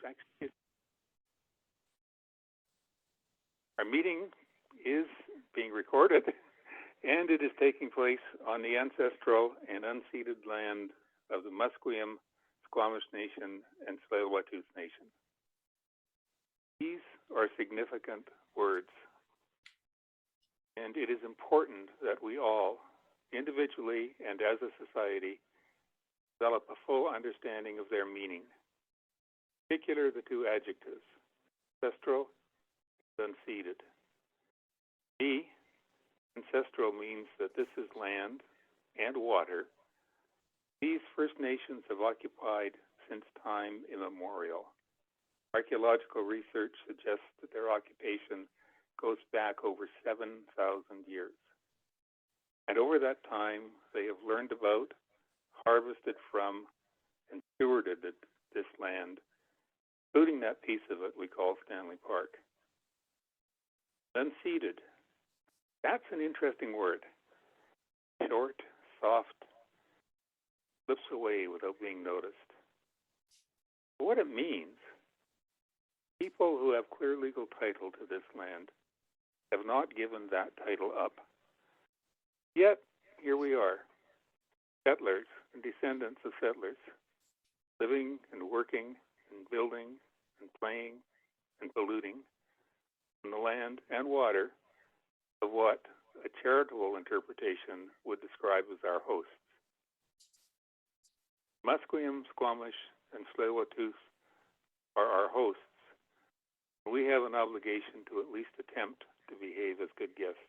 actually, our meeting is being recorded, and it is taking place on the ancestral and unceded land of the Musqueam, Squamish Nation, and Tsleil-Waututh Nation. These are significant words, and it is important that we all, individually and as a society, develop a full understanding of their meaning. In particular, the two adjectives, ancestral and unceded. To me, ancestral means that this is land and water these First Nations have occupied since time immemorial. Archaeological research suggests that their occupation goes back over 7,000 years. And over that time, they have learned about, harvested from, and stewarded this land, including that piece of it we call Stanley Park. Unceded. That's an interesting word. Short, soft, slips away without being noticed. What it means, people who have clear legal title to this land have not given that title up. Yet, here we are, settlers and descendants of settlers, living and working and building and playing and polluting on the land and water of what a charitable interpretation would describe as our hosts. Musqueam, Squamish, and Tsleil-Waututh are our hosts. We have an obligation to at least attempt to behave as good guests.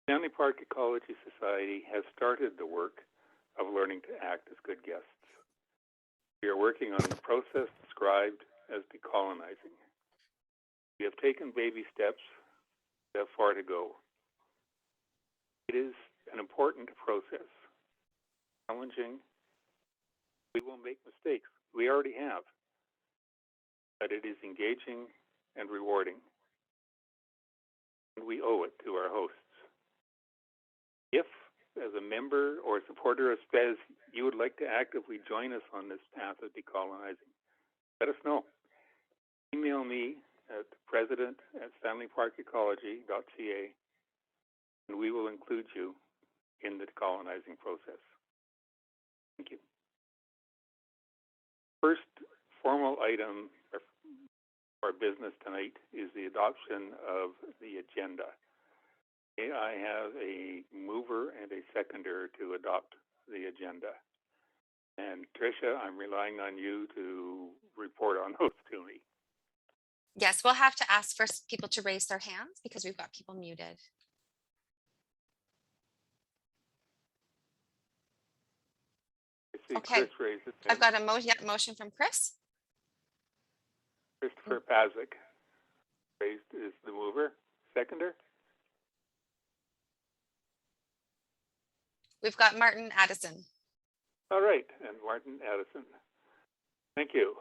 Stanley Park Ecology Society has started the work of learning to act as good guests. We are working on the process described as decolonizing. We have taken baby steps, we have far to go. It is an important process, challenging. We will make mistakes. We already have. But it is engaging and rewarding. And we owe it to our hosts. If, as a member or supporter of Spes, you would like to actively join us on this path of decolonizing, let us know. Email me at president@stanleyparkecology.ca, and we will include you in the decolonizing process. Thank you. First formal item of our business tonight is the adoption of the agenda. I have a mover and a seconder to adopt the agenda. And Tricia, I'm relying on you to report on those to me. Yes, we'll have to ask for people to raise their hands because we've got people muted. Okay, I've got a motion from Chris. Christopher Pazik raised is the mover. Seconder? We've got Martin Addison. All right, and Martin Addison. Thank you.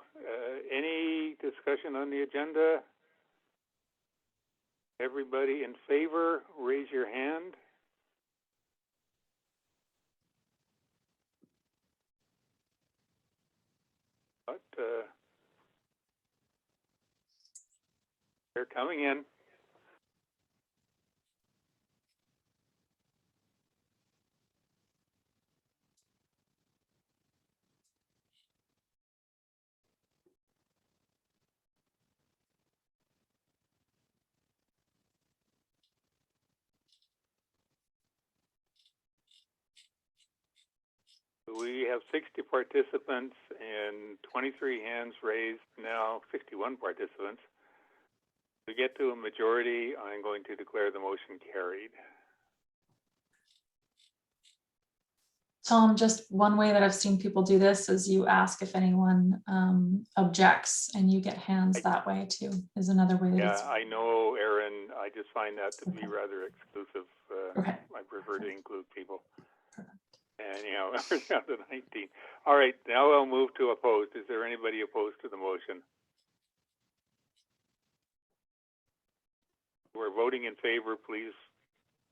Any discussion on the agenda? Everybody in favor, raise your hand. But they're coming in. We have 60 participants and 23 hands raised, now 61 participants. To get to a majority, I'm going to declare the motion carried. Tom, just one way that I've seen people do this is you ask if anyone objects and you get hands that way too, is another way. Yeah, I know, Aaron. I just find that to be rather exclusive. Okay. I prefer to include people. Anyhow, we're down to 19. All right, now I'll move to opposed. Is there anybody opposed to the motion? We're voting in favor. Please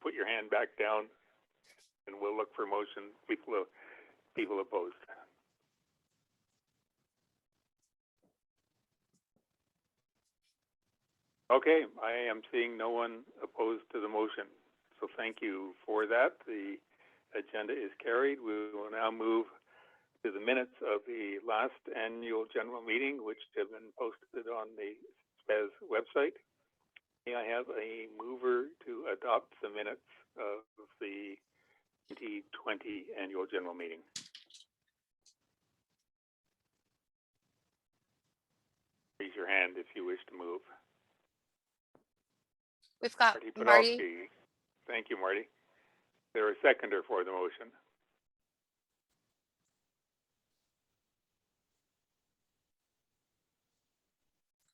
put your hand back down, and we'll look for motion. People opposed. Okay, I am seeing no one opposed to the motion. So thank you for that. The agenda is carried. We will now move to the minutes of the last annual general meeting, which have been posted on the Spes website. May I have a mover to adopt the minutes of the 2020 annual general meeting? Raise your hand if you wish to move. We've got Marty Marty. Podolsky. Thank you, Marty. Is there a seconder for the motion?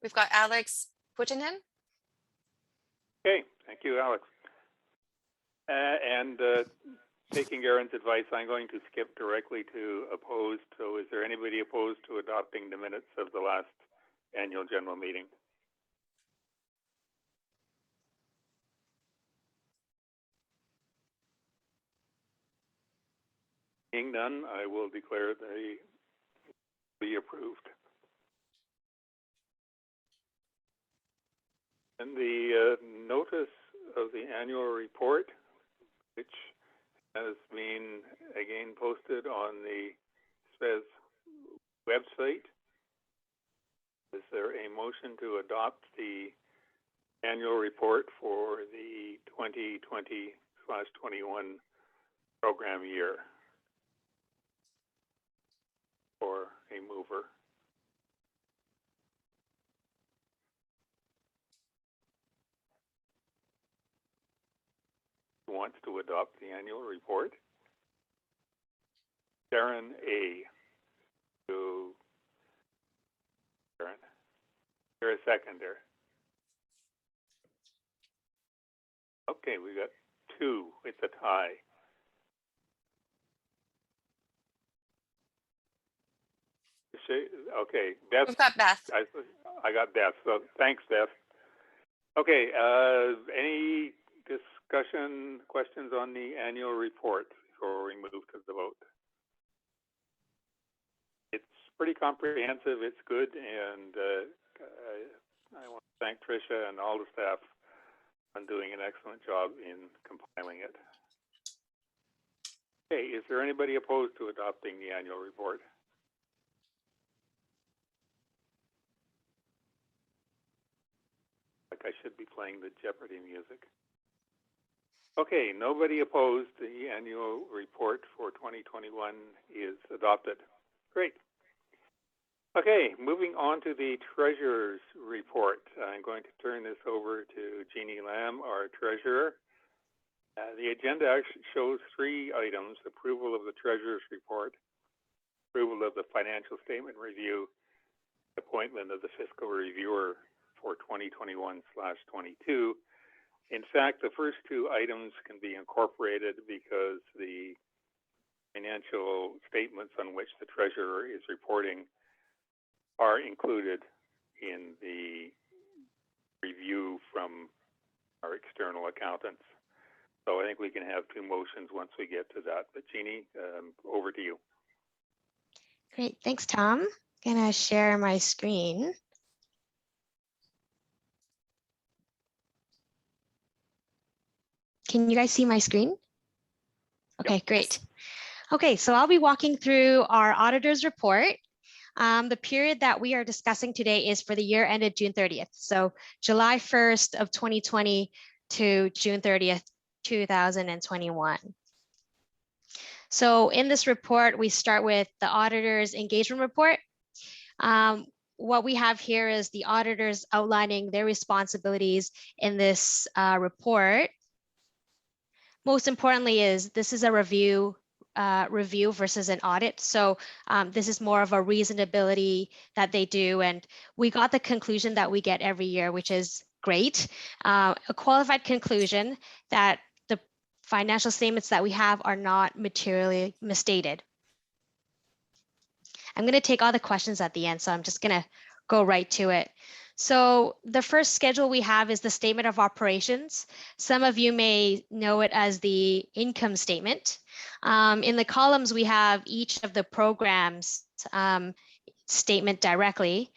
We've got Alex Putinen. Okay, thank you, Alex. Taking Aaron's advice, I'm going to skip directly to opposed. So is there anybody opposed to adopting the minutes of the last annual general meeting? Being none, I will declare they be approved. And the notice of the annual report, which has been again posted on the Spes website. Is there a motion to adopt the annual report for the 2020/21 program year? Or a mover? Who wants to adopt the annual report? Darren A. So, Darren, you're a seconder. Okay, we got two. It's a tie. Okay, Beth. We've got Beth. I got Beth. So thanks, Beth. Okay, any discussion, questions on the annual report before we move to the vote? It's pretty comprehensive. It's good, and I want to thank Tricia and all the staff on doing an excellent job in compiling it. Okay, is there anybody opposed to adopting the annual report? Like I should be playing the Jeopardy music. Okay, nobody opposed. The annual report for 2021 is adopted. Great. Okay, moving on to the treasurer's report. I'm going to turn this over to Jeannie Lamb, our treasurer. The agenda actually shows three items: approval of the treasurer's report, approval of the financial statement review, appointment of the fiscal reviewer for 2021/22. In fact, the first two items can be incorporated because the financial statements on which the treasurer is reporting are included in the review from our external accountants. So I think we can have two motions once we get to that. But Jeannie, over to you. Great, thanks, Tom. I'm gonna share my screen. Can you guys see my screen? Okay, great. Okay, so I'll be walking through our auditor's report. The period that we are discussing today is for the year ended June 30th. So July 1st of 2020 to June 30th, 2021. So in this report, we start with the auditor's engagement report. What we have here is the auditors outlining their responsibilities in this report. Most importantly is this is a review versus an audit. So this is more of a reasonability that they do. And we got the conclusion that we get every year, which is great. A qualified conclusion that the financial statements that we have are not materially misstated. I'm going to take all the questions at the end, so I'm just going to go right to it. So the first schedule we have is the statement of operations. Some of you may know it as the income statement. In the columns, we have each of the programs statement directly.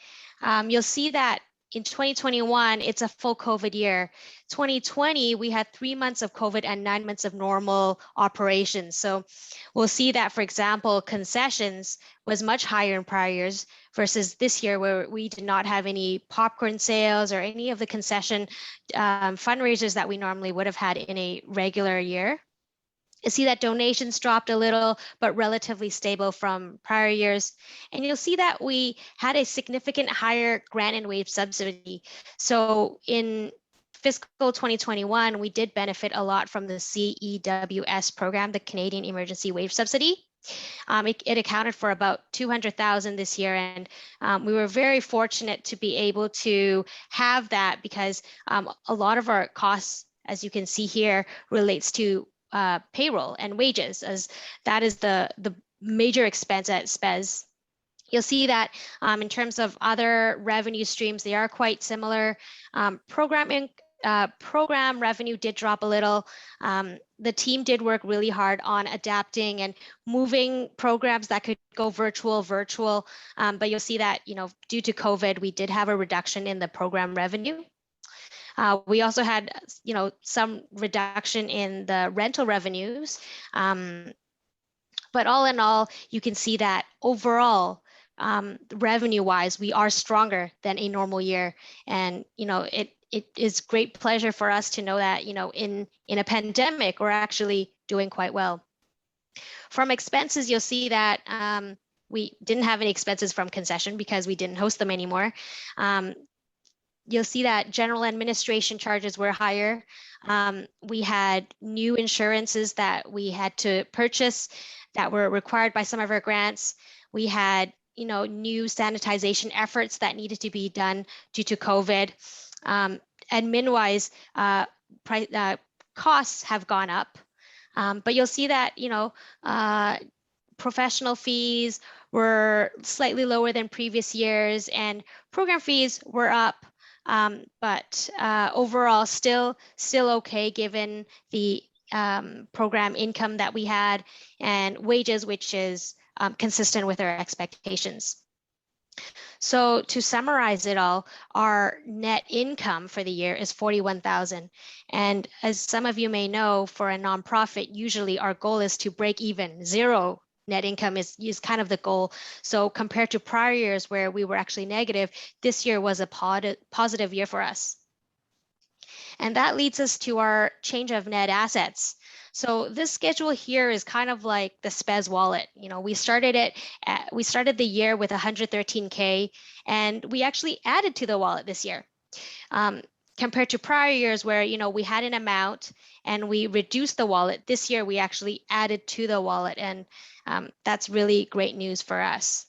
You'll see that in 2021, it's a full COVID year. 2020, we had 3 months of COVID and 9 months of normal operations. So we'll see that, for example, concessions was much higher in prior years versus this year where we did not have any popcorn sales or any of the concession fundraisers that we normally would have had in a regular year. You see that donations dropped a little, but relatively stable from prior years. And you'll see that we had a significant higher grant and wage subsidy. So in fiscal 2021, we did benefit a lot from the CEWS program, the Canadian Emergency Wage Subsidy. It accounted for about 200,000 this year, and we were very fortunate to be able to have that because a lot of our costs, as you can see here, relates to payroll and wages, as that is the major expense at Spes. You'll see that in terms of other revenue streams, they are quite similar. Program revenue did drop a little. The team did work really hard on adapting and moving programs that could go virtual. But you'll see that, due to COVID, we did have a reduction in the program revenue. We also had, some reduction in the rental revenues. But all in all, you can see that overall, revenue-wise, we are stronger than a normal year. And, it is great pleasure for us to know that, in a pandemic, we're actually doing quite well. From expenses, you'll see that we didn't have any expenses from concession because we didn't host them anymore. You'll see that general administration charges were higher. We had new insurances that we had to purchase that were required by some of our grants. We had, new sanitization efforts that needed to be done due to COVID. Admin-wise, costs have gone up, but you'll see that, professional fees were slightly lower than previous years and program fees were up. But overall, still okay given the program income that we had and wages, which is consistent with our expectations. So to summarize it all, our net income for the year is 41,000. And as some of you may know, for a nonprofit, usually our goal is to break even. Zero net income is kind of the goal. So compared to prior years where we were actually negative, this year was a positive year for us. And that leads us to our change of net assets. So this schedule here is kind of like the Spes wallet. We started the year with 113K, and we actually added to the wallet this year. Compared to prior years where, we had an amount and we reduced the wallet, this year we actually added to the wallet, and that's really great news for us.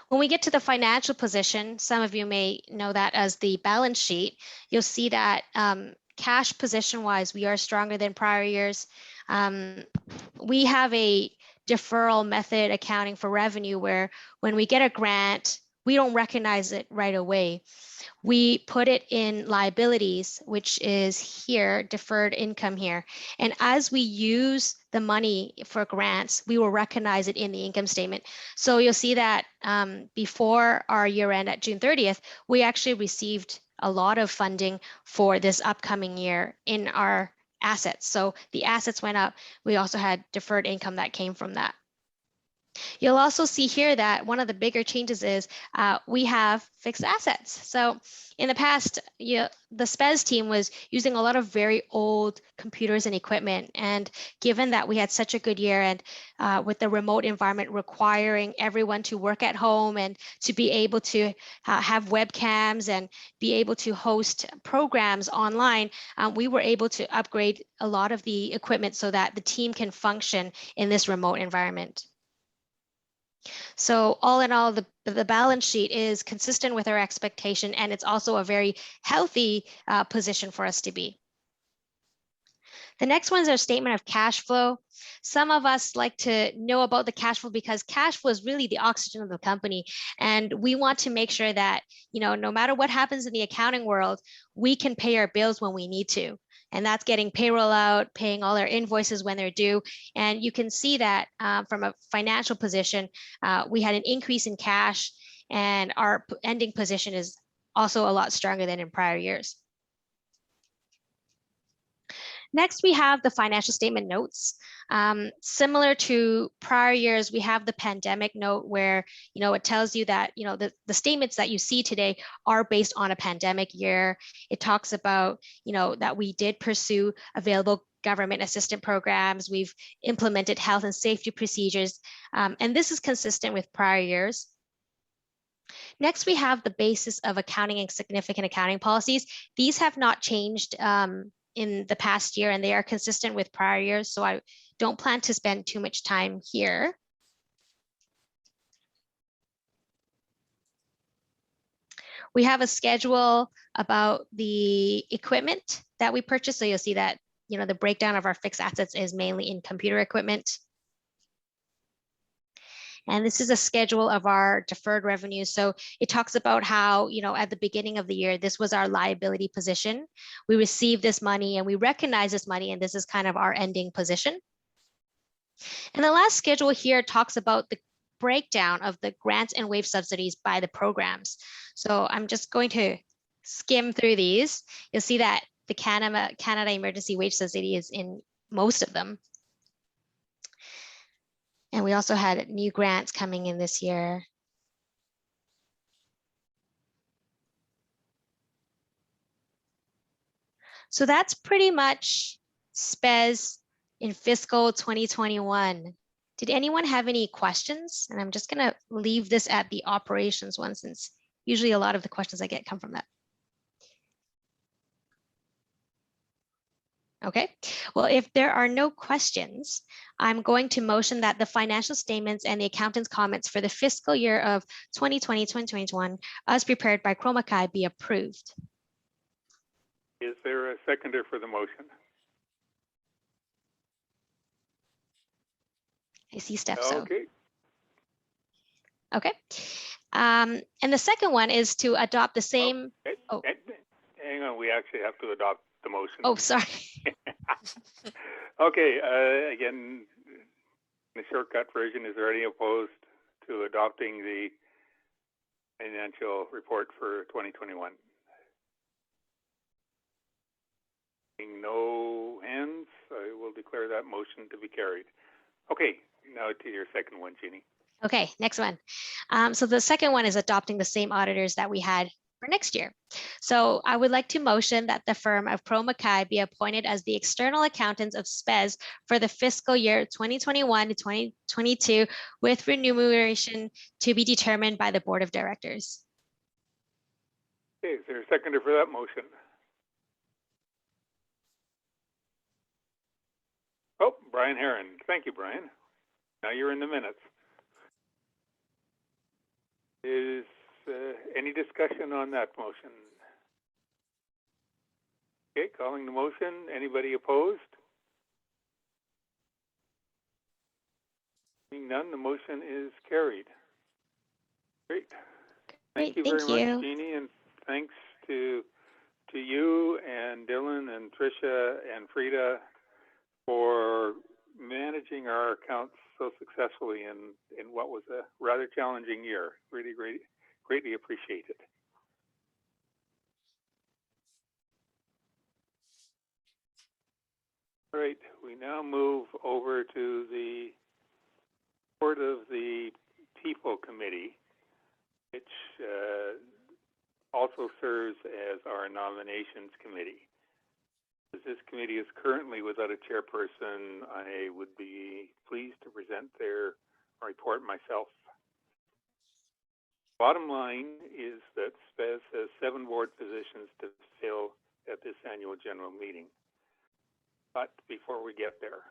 When we get to the financial position, some of you may know that as the balance sheet, you'll see that cash position-wise, we are stronger than prior years. We have a deferral method accounting for revenue where when we get a grant, we don't recognize it right away. We put it in liabilities, which is here, deferred income here. And as we use the money for grants, we will recognize it in the income statement. So you'll see that before our year end at June 30th, we actually received a lot of funding for this upcoming year in our assets. So the assets went up. We also had deferred income that came from that. You'll also see here that one of the bigger changes is we have fixed assets. So in the past, the Spes team was using a lot of very old computers and equipment. And given that we had such a good year and with the remote environment requiring everyone to work at home and to be able to have webcams and be able to host programs online, we were able to upgrade a lot of the equipment so that the team can function in this remote environment. So all in all, the balance sheet is consistent with our expectation, and it's also a very healthy position for us to be. The next one is our statement of cash flow. Some of us like to know about the cash flow because cash flow is really the oxygen of the company. And we want to make sure that, no matter what happens in the accounting world, we can pay our bills when we need to. And that's getting payroll out, paying all our invoices when they're due. And you can see that from a financial position, we had an increase in cash, and our ending position is also a lot stronger than in prior years. Next, we have the financial statement notes. Similar to prior years, we have the pandemic note where, it tells you that, the statements that you see today are based on a pandemic year. It talks about, that we did pursue available government assistance programs. We've implemented health and safety procedures, and this is consistent with prior years. Next, we have the basis of accounting and significant accounting policies. These have not changed in the past year, and they are consistent with prior years, so I don't plan to spend too much time here. We have a schedule about the equipment that we purchased, so you'll see that the breakdown of our fixed assets is mainly in computer equipment. And this is a schedule of our deferred revenue. So it talks about how, at the beginning of the year, this was our liability position. We received this money and we recognize this money, and this is kind of our ending position. And the last schedule here talks about the breakdown of the grants and wage subsidies by the programs. So I'm just going to skim through these. You'll see that the Canada Emergency Wage Subsidy is in most of them. And we also had new grants coming in this year. So that's pretty much SPES in fiscal 2021. Did anyone have any questions? And I'm just going to leave this at the operations one, since usually a lot of the questions I get come from that. Okay, well, if there are no questions, I'm going to motion that the financial statements and the accountant's comments for the fiscal year of 2020-2021 as prepared by Chroma Kai be approved. Is there a seconder for the motion? I see Steph. Okay. Okay. And the second one is to adopt the same. Oh. Hang on, we actually have to adopt the motion. Oh, sorry. Okay, again, the shortcut version, is there any opposed to adopting the financial report for 2021? Seeing no hands, I will declare that motion to be carried. Okay, now to your second one, Jeannie. Okay, next one. So the second one is adopting the same auditors that we had for next year. So I would like to motion that the firm of Chroma Kai be appointed as the external accountants of SPES for the fiscal year 2021 to 2022 with remuneration to be determined by the board of directors. Okay, is there a seconder for that motion? Oh, Brian Herron. Thank you, Brian. Now you're in the minutes. Is any discussion on that motion? Okay, calling the motion. Anybody opposed? Seeing none, the motion is carried. Great. Thank you very much, Jeannie, and thanks to you and Dylan and Tricia and Frida for managing our accounts so successfully in what was a rather challenging year. Really greatly appreciated. All right, we now move over to the report of the People Committee, which also serves as our nominations committee. As this committee is currently without a chairperson, I would be pleased to present their report myself. Bottom line is that SPES has 7 board positions to fill at this annual general meeting. But before we get there,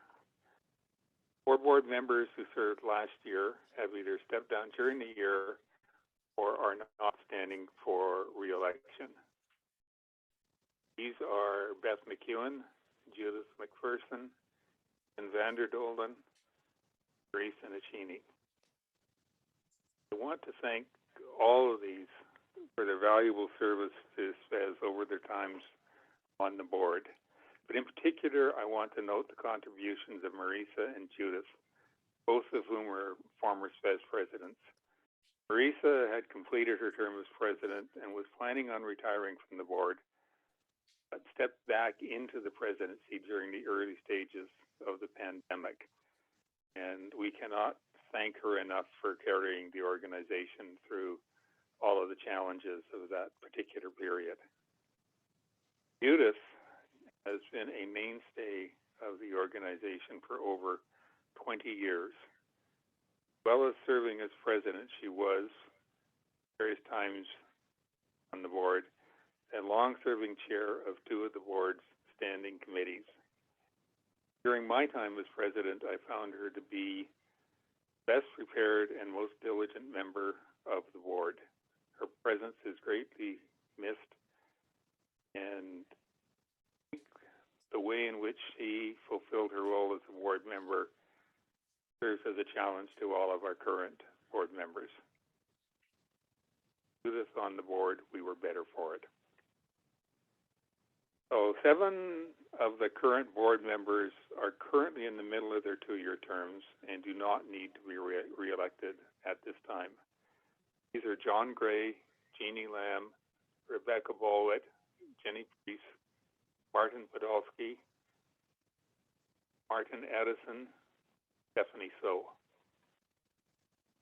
4 board members who served last year have either stepped down during the year or are not standing for re-election. These are Beth McEwen, Judith McPherson, and Vander Dolden, Grace Anachini. I want to thank all of these for their valuable service to SPES over their times on the board. But in particular, I want to note the contributions of Marisa and Judith, both of whom were former Spes presidents. Marisa had completed her term as president and was planning on retiring from the board, but stepped back into the presidency during the early stages of the pandemic. And we cannot thank her enough for carrying the organization through all of the challenges of that particular period. Judith has been a mainstay of the organization for over 20 years. As well as serving as president, she was various times on the board and long-serving chair of two of the board's standing committees. During my time as president, I found her to be the best prepared and most diligent member of the board. Her presence is greatly missed, and the way in which she fulfilled her role as a board member serves as a challenge to all of our current board members. Do this on the board, we were better for it. So 7 of the current board members are currently in the middle of their 2-year terms and do not need to be re-elected at this time. These are John Gray, Jeannie Lamb, Rebecca Bolwett, Jenny Priest, Martin Podolsky, Martin Edison, Stephanie So.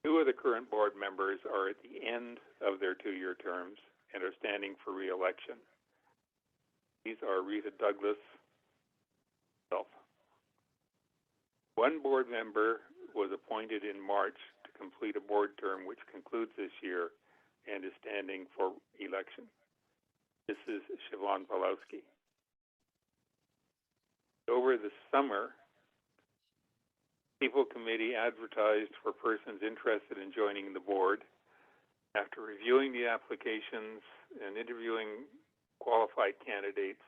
2 of the current board members are at the end of their 2-year terms and are standing for re-election. These are Rita Douglas, myself. 1 board member was appointed in March to complete a board term which concludes this year and is standing for election. This is Siobhan Pawlowski. Over the summer, People Committee advertised for persons interested in joining the board. After reviewing the applications and interviewing qualified candidates,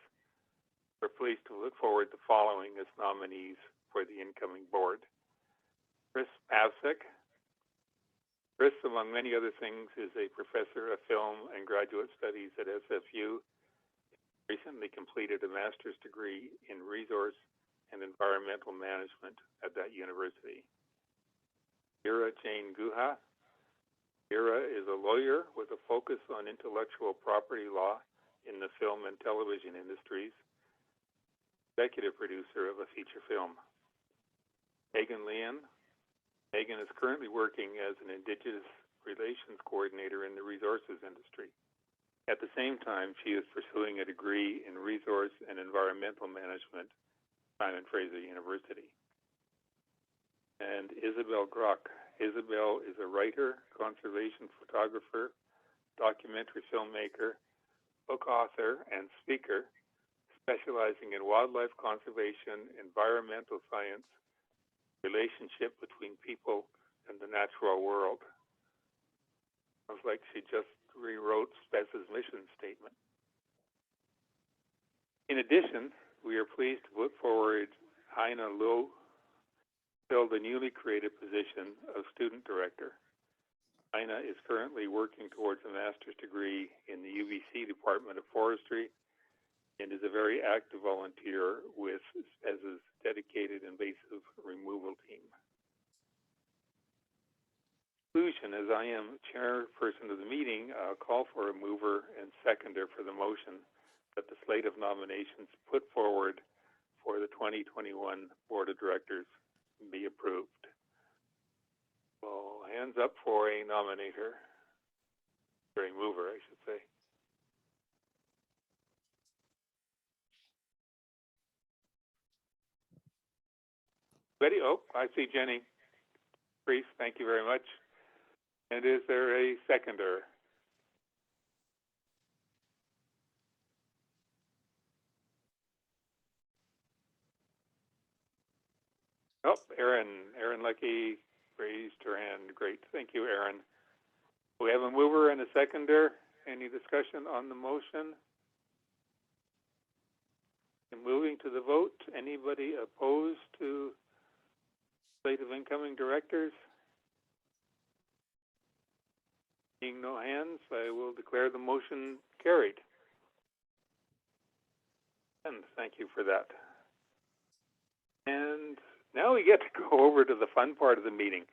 we're pleased to look forward to following as nominees for the incoming board. Chris Pavsek. Chris, among many other things, is a professor of film and graduate studies at SFU. Recently completed a master's degree in resource and environmental management at that university. Ira Jane Guha. Ira is a lawyer with a focus on intellectual property law in the film and television industries, executive producer of a feature film. Megan Leon. Megan is currently working as an Indigenous Relations Coordinator in the resources industry. At the same time, she is pursuing a degree in resource and environmental management at Simon Fraser University. And Isabel Grock. Isabel is a writer, conservation photographer, documentary filmmaker, book author, and speaker, specializing in wildlife conservation, environmental science, relationship between people and the natural world. Sounds like she just rewrote Spes's mission statement. In addition, we are pleased to put forward Heina Loh to fill the newly created position of student director. Heina is currently working towards a master's degree in the UBC Department of Forestry and is a very active volunteer with Spes's dedicated invasive removal team. Conclusion, as I am chairperson of the meeting, I'll call for a mover and seconder for the motion that the slate of nominations put forward for the 2021 Board of Directors be approved. Well, hands up for a nominator, or a mover, I should say. Ready? Oh, I see Jenny Priest. Thank you very much. And is there a seconder? Oh, Erin Leckie raised her hand. Great. Thank you, Erin. We have a mover and a seconder. Any discussion on the motion? And moving to the vote, anybody opposed to slate of incoming directors? Seeing no hands, I will declare the motion carried. And thank you for that. And now we get to go over to the fun part of the meeting.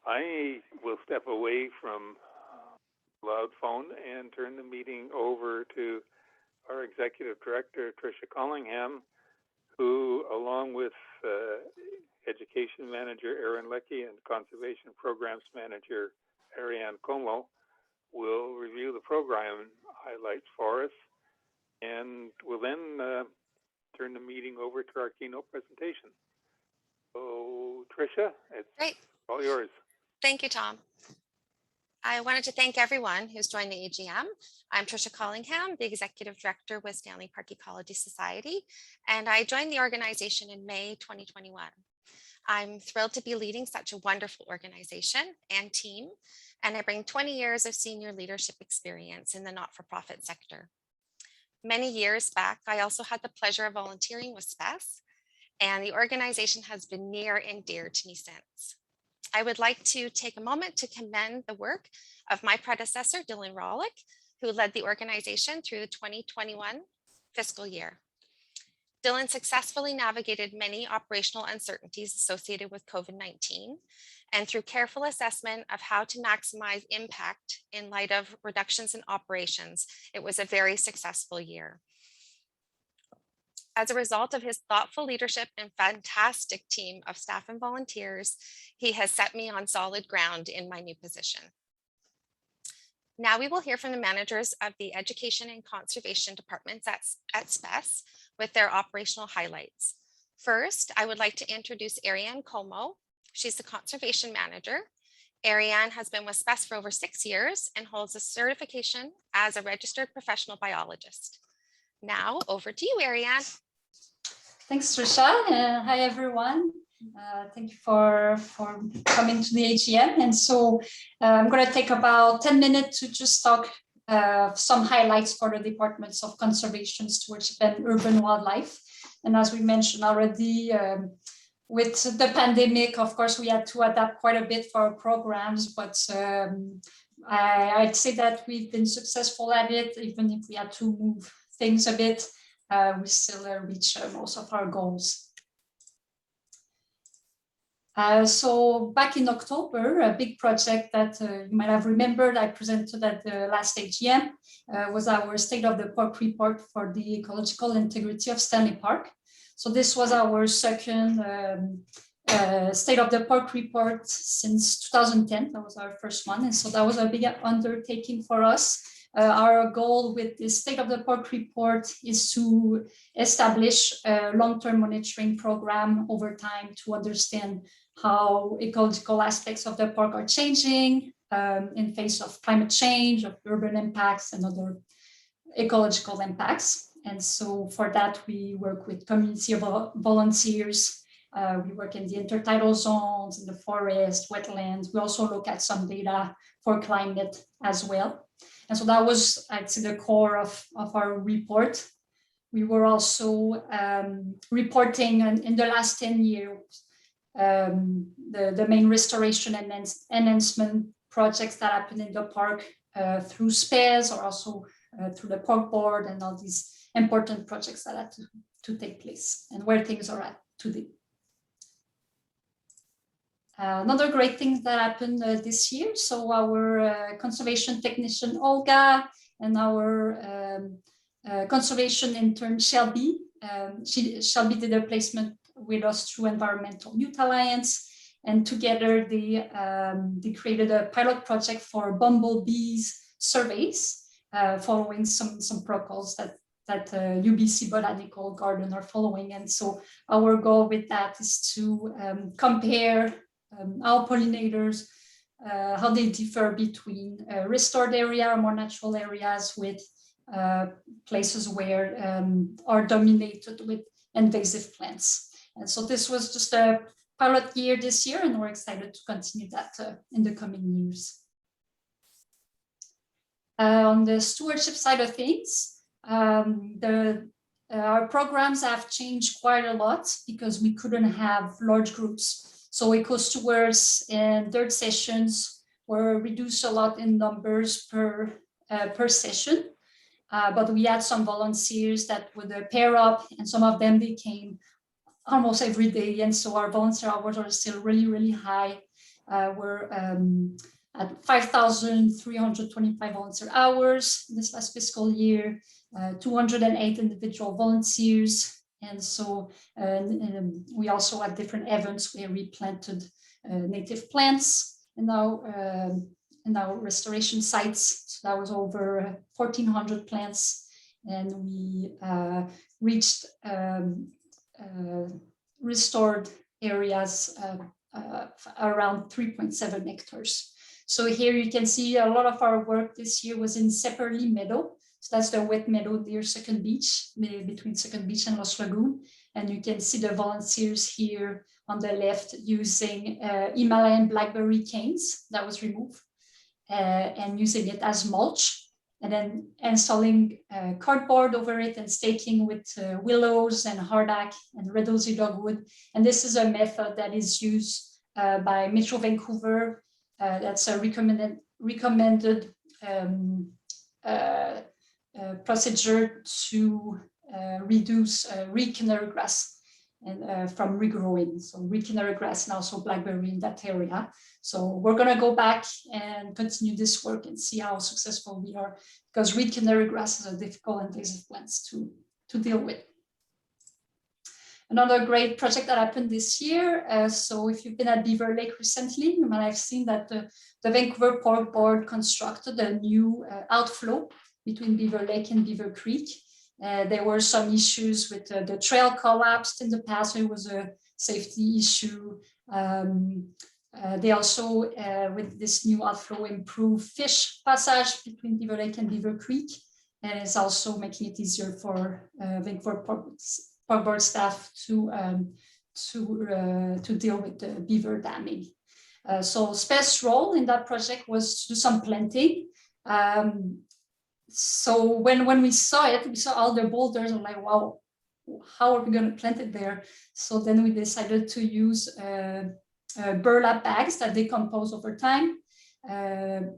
I will step away from loud phone and turn the meeting over to our Executive Director, Tricia Collingham, who, along with Education Manager Erin Leckie and Conservation Programs Manager Ariane Como, will review the program highlights for us, and will then turn the meeting over to our keynote presentation. So, Tricia, it's Great. all yours. Thank you, Tom. I wanted to thank everyone who's joined the AGM. I'm Tricia Collingham, the Executive Director with Stanley Park Ecology Society, and I joined the organization in May 2021. I'm thrilled to be leading such a wonderful organization and team, and I bring 20 years of senior leadership experience in the not-for-profit sector. Many years back, I also had the pleasure of volunteering with Spes, and the organization has been near and dear to me since. I would like to take a moment to commend the work of my predecessor, Dylan Rawlick, who led the organization through the 2021 fiscal year. Dylan successfully navigated many operational uncertainties associated with COVID-19, and through careful assessment of how to maximize impact in light of reductions in operations, it was a very successful year. As a result of his thoughtful leadership and fantastic team of staff and volunteers, he has set me on solid ground in my new position. Now we will hear from the managers of the Education and Conservation departments at Spes with their operational highlights. First, I would like to introduce Ariane Como. She's the Conservation Manager. Ariane has been with Spes for over 6 years and holds a certification as a registered professional biologist. Now over to you, Ariane. Thanks, Tricia. Hi, everyone. Thank you for coming to the AGM. And so I'm going to take about 10 minutes to just talk some highlights for the departments of conservation, stewardship, and urban wildlife. And as we mentioned already, with the pandemic, of course, we had to adapt quite a bit for our programs, but I'd say that we've been successful at it, even if we had to move things a bit. We still reach most of our goals. So back in October, a big project that you might have remembered I presented at the last AGM was our State of the Park report for the ecological integrity of Stanley Park. So this was our second State of the Park report since 2010. That was our first one. And so that was a big undertaking for us. Our goal with this State of the Park report is to establish a long-term monitoring program over time to understand how ecological aspects of the park are changing in face of climate change, of urban impacts, and other ecological impacts. And so for that, we work with community of volunteers. We work in the intertidal zones, in the forest, wetlands. We also look at some data for climate as well. And so that was, I'd say, the core of our report. We were also reporting in the last 10 years, the main restoration and enhancement projects that happen in the park through Spes, or also through the park board, and all these important projects that had to take place and where things are at today. Another great thing that happened this year, so our conservation technician Olga and our conservation intern Shelby, Shelby did a placement with us through Environmental Youth Alliance, and together they created a pilot project for bumblebees surveys, following some protocols that UBC Botanical Garden are following. And so our goal with that is to compare our pollinators, how they differ between restored area or more natural areas with places where are dominated with invasive plants. And so this was just a pilot year this year, and we're excited to continue that in the coming years. On the stewardship side of things, our programs have changed quite a lot because we couldn't have large groups. So eco-stewards and third sessions were reduced a lot in numbers per session. but we had some volunteers that would pair up, and some of them, they came almost every day. And so our volunteer hours are still really, really high. We're at 5,325 volunteer hours this last fiscal year, 208 individual volunteers. And so we also had different events where we planted native plants in our restoration sites. So that was over 1,400 plants, and we reached restored areas around 3.7 hectares. So here you can see a lot of our work this year was in Seperli Meadow. So that's the wet meadow near Second Beach, between Second Beach and Los Lagoon. And you can see the volunteers here on the left using Himalayan blackberry canes that was removed and using it as mulch, and then installing cardboard over it and staking with willows and hardack and red Aussie dogwood. And this is a method that is used by Metro Vancouver. That's a recommended procedure to reduce reed canary grass and from regrowing. So reed canary grass and also blackberry in that area. So we're going to go back and continue this work and see how successful we are, because reed canary grass is a difficult invasive plant to deal with. Another great project that happened this year. So if you've been at Beaver Lake recently, you might have seen that the Vancouver Park Board constructed a new outflow between Beaver Lake and Beaver Creek. There were some issues with the trail collapsed in the past, so it was a safety issue. They also, with this new outflow, improve fish passage between Beaver Lake and Beaver Creek, and it's also making it easier for Vancouver Park Board staff to deal with the beaver damming. So Spes' role in that project was to do some planting. So when we saw it, we saw all the boulders and like, wow, how are we going to plant it there? So then we decided to use burlap bags that decompose over time,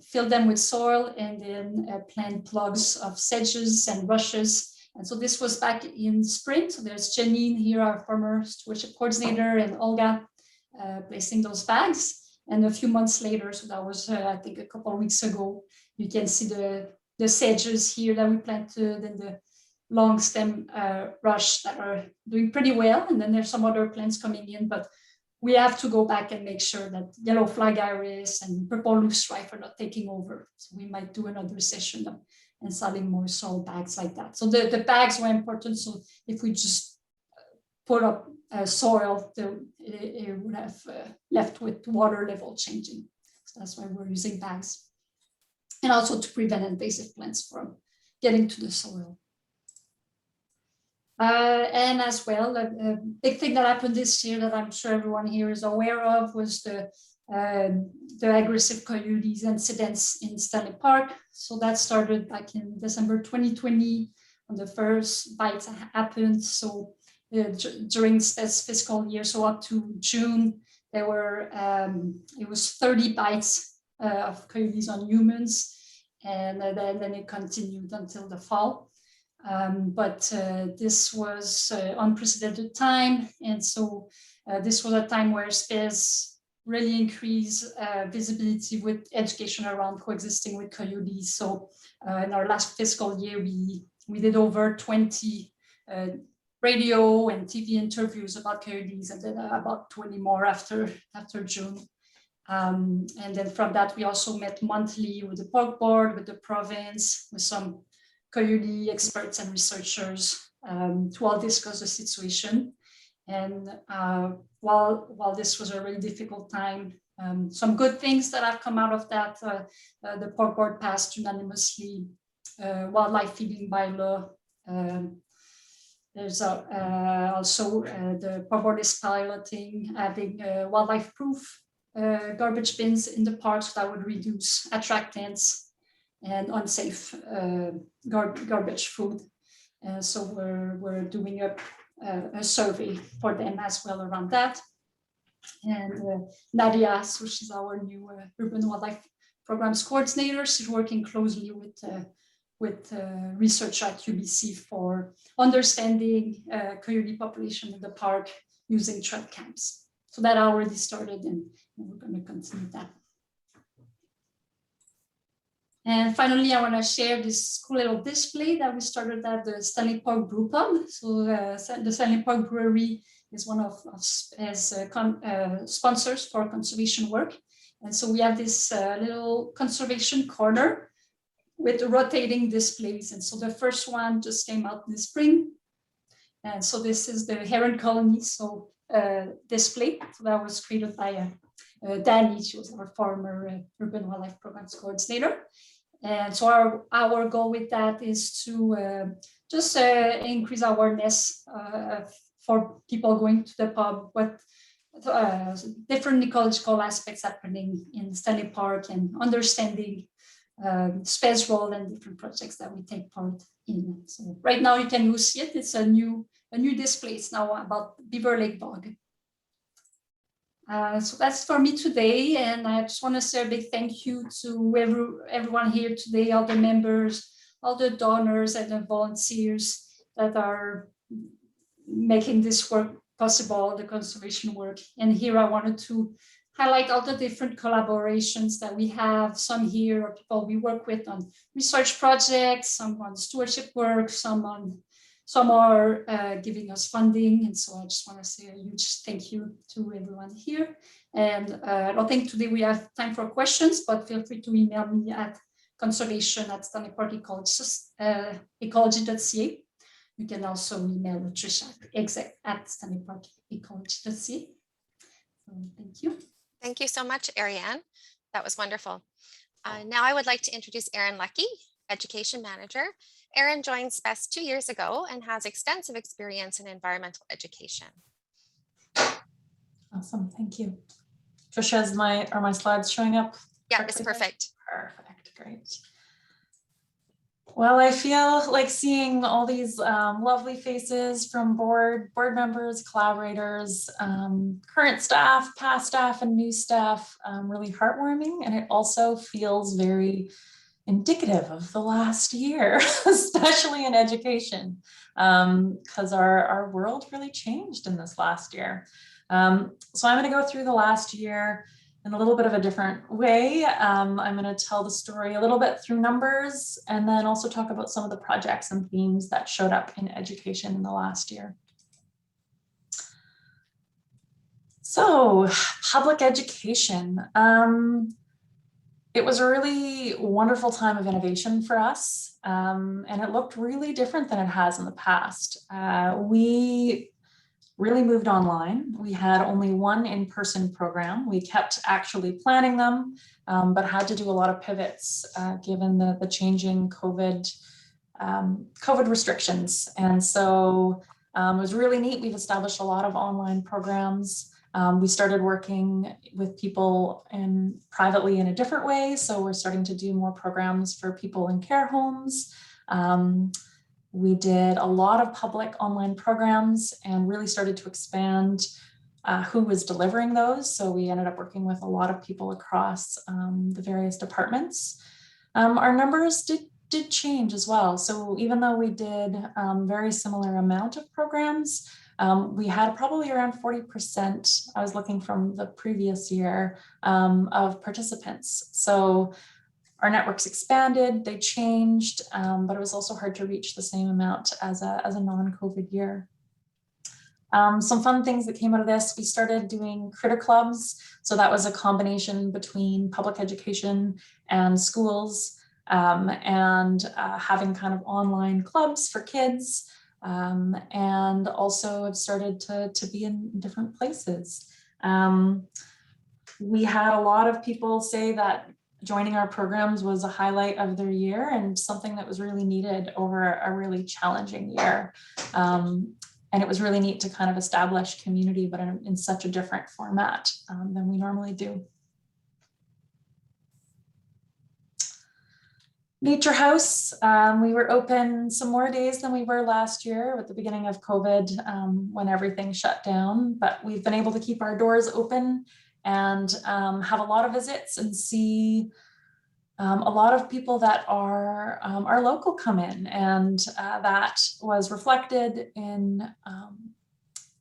fill them with soil, and then plant plugs of sedges and rushes. And so this was back in spring. So there's Janine here, our former stewardship coordinator, and Olga placing those bags. And a few months later, so that was I think a couple of weeks ago, you can see the sedges here that we planted and the long stem rush that are doing pretty well. And then there's some other plants coming in, but we have to go back and make sure that yellow flag iris and purple loosestrife are not taking over. So we might do another session of installing more soil bags like that. So the bags were important. So if we just put up soil, it would have left with water level changing. So that's why we're using bags. And also to prevent invasive plants from getting to the soil. And as well, a big thing that happened this year that I'm sure everyone here is aware of was the aggressive coyotes incidents in Stanley Park. So that started back in December 2020 when the first bites happened. So during this fiscal year, so up to June, there were, it was 30 bites of coyotes on humans. And then it continued until the fall. But this was unprecedented time. And so this was a time where Spes really increased visibility with education around coexisting with coyotes. So in our last fiscal year, we did over 20 radio and TV interviews about coyotes, and then about 20 more after June. And then from that, we also met monthly with the park board, with the province, with some coyote experts and researchers to all discuss the situation. And while this was a really difficult time, some good things that have come out of that, the park board passed unanimously wildlife feeding bylaw. There's also the park board is piloting having wildlife proof garbage bins in the parks that would reduce attractants and unsafe garbage food. So we're doing a survey for them as well around that. And Nadia, so she's our new urban wildlife programs coordinator. She's working closely with with research at UBC for understanding coyote population in the park using trail cams. So that already started, and we're going to continue that. And finally, I want to share this cool little display that we started at the Stanley Park Brew Pub. So the Stanley Park Brewery is one of sponsors for conservation work. And so we have this little conservation corner with rotating displays. And so the first one just came out in the spring. And so this is the heron colony display. So that was created by Danny. She was our former urban wildlife programs coordinator. And so our goal with that is to just increase awareness for people going to the pub, what different ecological aspects happening in Stanley Park, and understanding Spes role and different projects that we take part in. So right now you can go see it. It's a new display. It's now about Beaver Lake Bog. So that's for me today, and I just want to say a big thank you to everyone here today, all the members, all the donors and the volunteers that are making this work possible, the conservation work. And here I wanted to highlight all the different collaborations that we have. Some here are people we work with on research projects, some on stewardship work, some are giving us funding. And so I just want to say a huge thank you to everyone here. And I don't think today we have time for questions, but feel free to email me at conservation@stanleyparkecology.ca. You can also email Tricia at stanleyparkecology.ca. So thank you. Thank you so much, Ariane. That was wonderful. Now I would like to introduce Erin Leckie, Education Manager. Erin joined Spes 2 years ago and has extensive experience in environmental education. Awesome, thank you. Tricia, are my slides showing up? Yeah, it's perfect. Perfect, great. Well, I feel like seeing all these lovely faces from board members, collaborators, current staff, past staff, and new staff, really heartwarming. And it also feels very indicative of the last year, especially in education, because our world really changed in this last year. So I'm going to go through the last year in a little bit of a different way. I'm going to tell the story a little bit through numbers, and then also talk about some of the projects and themes that showed up in education in the last year. So, public education. It was a really wonderful time of innovation for us, and it looked really different than it has in the past. We really moved online. We had only one in-person program. We kept actually planning them, but had to do a lot of pivots given the changing COVID restrictions. And so it was really neat. We've established a lot of online programs. We started working with people privately in a different way. So we're starting to do more programs for people in care homes. We did a lot of public online programs and really started to expand who was delivering those. So we ended up working with a lot of people across the various departments. Our numbers did change as well. So even though we did very similar amount of programs, we had probably around 40%, I was looking from the previous year, of participants. So our networks expanded, they changed, but it was also hard to reach the same amount as a non-COVID year. Some fun things that came out of this, we started doing critter clubs. So that was a combination between public education and schools, and having kind of online clubs for kids, and also have started to be in different places. We had a lot of people say that joining our programs was a highlight of their year and something that was really needed over a really challenging year. And it was really neat to kind of establish community, but in such a different format than we normally do. Nature House, we were open some more days than we were last year at the beginning of COVID when everything shut down, but we've been able to keep our doors open and have a lot of visits and see a lot of people that are local come in, and that was reflected in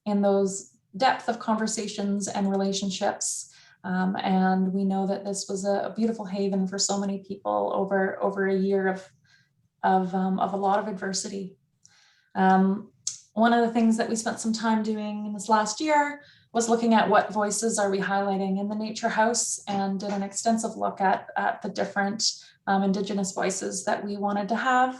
those depth of conversations and relationships. And we know that this was a beautiful haven for so many people over a year of a lot of adversity. One of the things that we spent some time doing in this last year was looking at what voices are we highlighting in the Nature House, and did an extensive look at the different Indigenous voices that we wanted to have.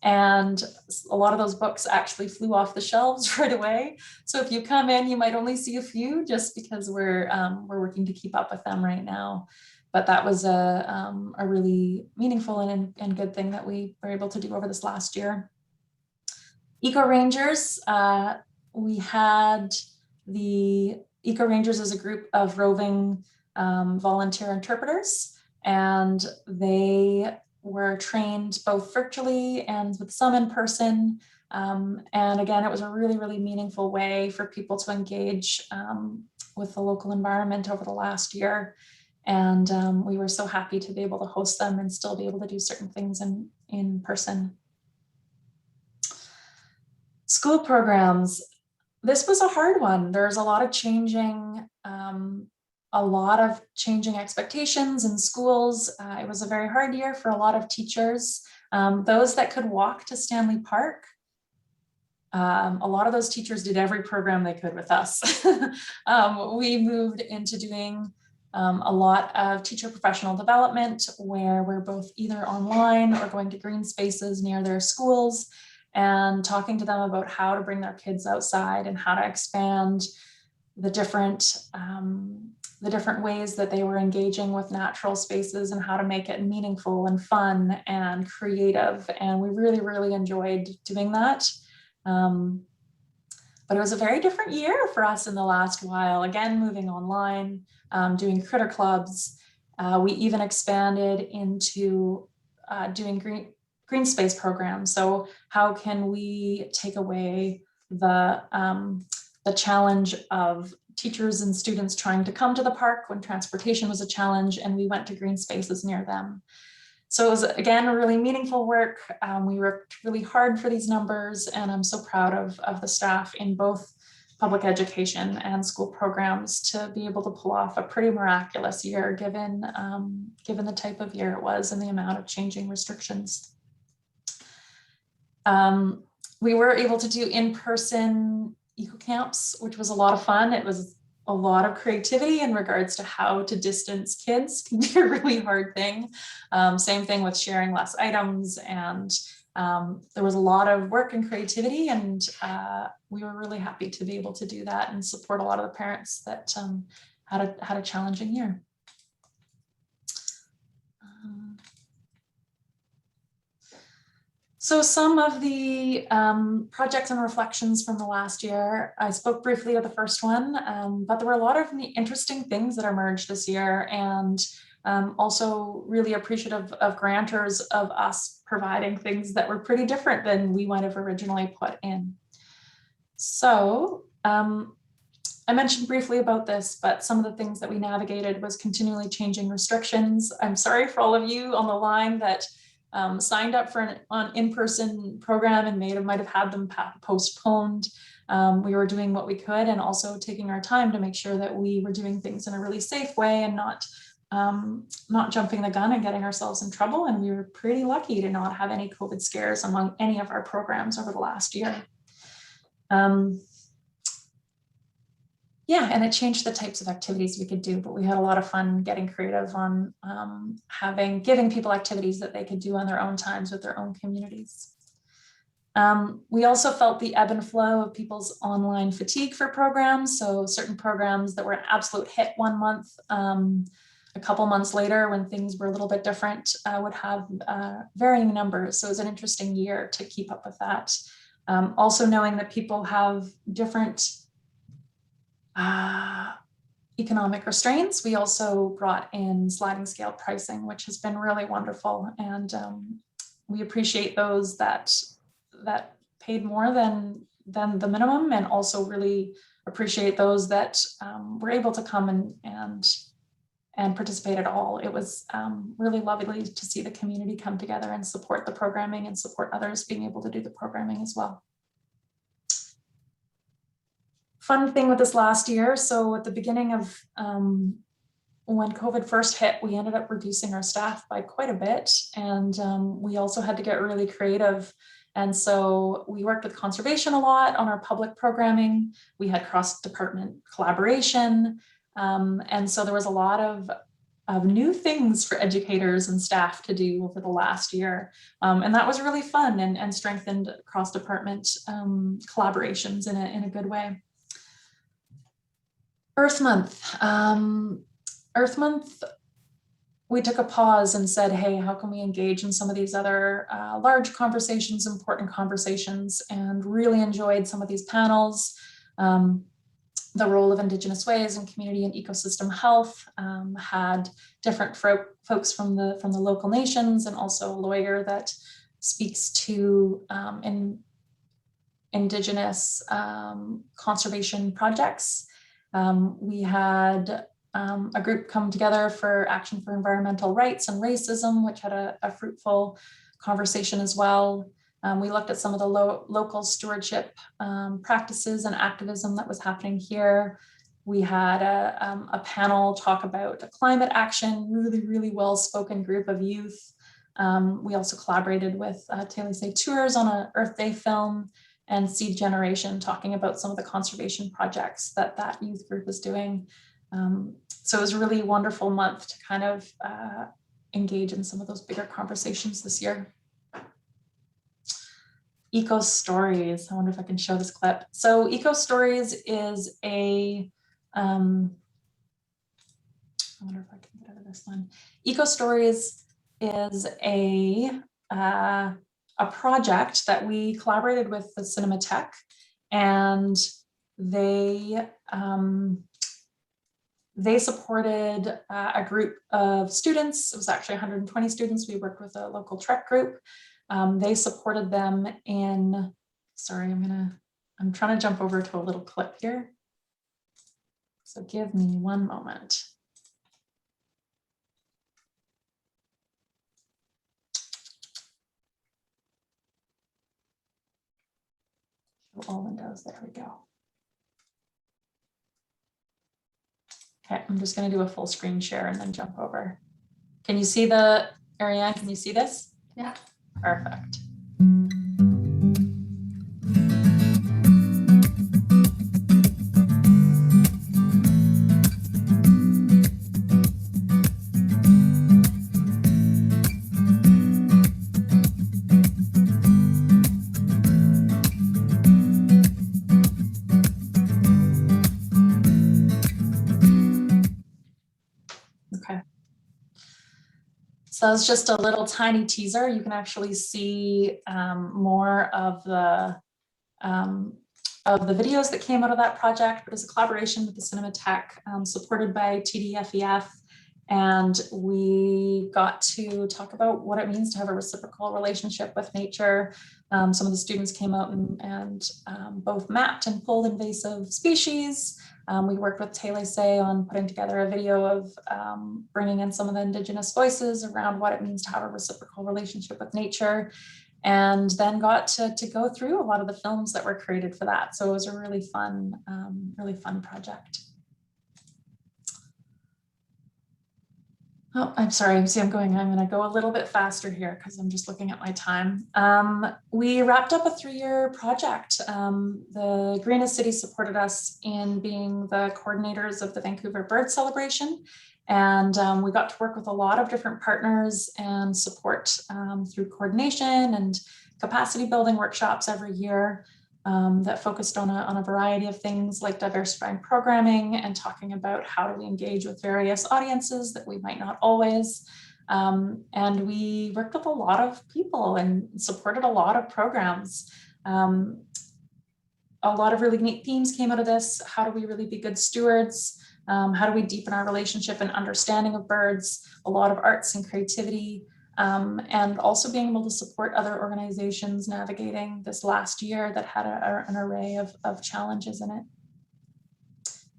And a lot of those books actually flew off the shelves right away. So if you come in, you might only see a few, just because we're working to keep up with them right now. But that was a really meaningful and good thing that we were able to do over this last year. Eco Rangers, we had the Eco Rangers as a group of roving volunteer interpreters, and they were trained both virtually and with some in person. And again, it was a really, really meaningful way for people to engage with the local environment over the last year. And we were so happy to be able to host them and still be able to do certain things in person. School programs. This was a hard one. There's a lot of changing expectations in schools. It was a very hard year for a lot of teachers. Those that could walk to Stanley Park, a lot of those teachers did every program they could with us. We moved into doing a lot of teacher professional development, where we're both either online or going to green spaces near their schools and talking to them about how to bring their kids outside and how to expand the different ways that they were engaging with natural spaces and how to make it meaningful and fun and creative. And we really, really enjoyed doing that. But it was a very different year for us in the last while. Again, moving online, doing critter clubs. We even expanded into doing green space programs. So how can we take away the challenge of teachers and students trying to come to the park when transportation was a challenge, and we went to green spaces near them. So it was, again, a really meaningful work. We worked really hard for these numbers, and I'm so proud of the staff in both public education and school programs to be able to pull off a pretty miraculous year, given the type of year it was and the amount of changing restrictions. We were able to do in-person eco camps, which was a lot of fun. It was a lot of creativity in regards to how to distance kids can be a really hard thing. Same thing with sharing less items, and there was a lot of work and creativity, and we were really happy to be able to do that and support a lot of the parents that had a challenging year. So some of the projects and reflections from the last year, I spoke briefly of the first one, but there were a lot of interesting things that emerged this year, and also really appreciative of grantors of us providing things that were pretty different than we might have originally put in. So I mentioned briefly about this, but some of the things that we navigated was continually changing restrictions. I'm sorry for all of you on the line that signed up for an in-person program and might have had them postponed. We were doing what we could, and also taking our time to make sure that we were doing things in a really safe way and not jumping the gun and getting ourselves in trouble. And we were pretty lucky to not have any COVID scares among any of our programs over the last year. Yeah, and it changed the types of activities we could do, but we had a lot of fun getting creative on giving people activities that they could do on their own times with their own communities. We also felt the ebb and flow of people's online fatigue for programs. So certain programs that were an absolute hit one month, a couple months later, when things were a little bit different, would have varying numbers. So it was an interesting year to keep up with that. Also knowing that people have different economic restraints, we also brought in sliding scale pricing, which has been really wonderful. And we appreciate those that paid more than the minimum, and also really appreciate those that were able to come and participate at all. It was really lovely to see the community come together and support the programming and support others being able to do the programming as well. Fun thing with this last year, so at the beginning of when COVID first hit, we ended up reducing our staff by quite a bit, and we also had to get really creative. And so we worked with conservation a lot on our public programming. We had cross-department collaboration. And so there was a lot of new things for educators and staff to do over the last year. And that was really fun and strengthened cross-department collaborations in a good way. Earth Month. Earth Month, we took a pause and said, hey, how can we engage in some of these other large conversations, important conversations, and really enjoyed some of these panels. The role of Indigenous ways in community and ecosystem health, had different folks from the local nations, and also a lawyer that speaks to Indigenous conservation projects. We had a group come together for Action for Environmental Rights and Racism, which had a fruitful conversation as well. We looked at some of the local stewardship practices and activism that was happening here. We had a panel talk about climate action, really well-spoken group of youth. We also collaborated with Télé Tours on an Earth Day film, and Seed Generation talking about some of the conservation projects that youth group is doing. So it was a really wonderful month to kind of engage in some of those bigger conversations this year. Eco Stories. I wonder if I can show this clip. So Eco Stories is I wonder if I can get out of this one. Eco Stories is a project that we collaborated with the Cinematheque, and they supported a group of students. It was actually 120 students. We worked with a local Trek group. They supported them in, sorry, I'm trying to jump over to a little clip here. So give me one moment. Show all windows, there we go. Okay, I'm just going to do a full screen share and then jump over. Can you see Ariane, can you see this? Yeah. Perfect. So it's just a little tiny teaser. You can actually see more of the videos that came out of that project, but it's a collaboration with the Cinematheque, supported by TDFEF. And we got to talk about what it means to have a reciprocal relationship with nature. Some of the students came out and both mapped and pulled invasive species. We worked with Télé on putting together a video of bringing in some of the Indigenous voices around what it means to have a reciprocal relationship with nature, and then got to go through a lot of the films that were created for that. So it was a really fun project. Oh, I'm sorry, I'm gonna go a little bit faster here because I'm just looking at my time. We wrapped up a 3-year project. The Greenest City supported us in being the coordinators of the Vancouver Bird Celebration. And we got to work with a lot of different partners and support through coordination and capacity building workshops every year. That focused on a variety of things like diversifying programming and talking about how do we engage with various audiences that we might not always. And we worked with a lot of people and supported a lot of programs. A lot of really neat themes came out of this. How do we really be good stewards? How do we deepen our relationship and understanding of birds? A lot of arts and creativity. And also being able to support other organizations navigating this last year that had an array of challenges in it.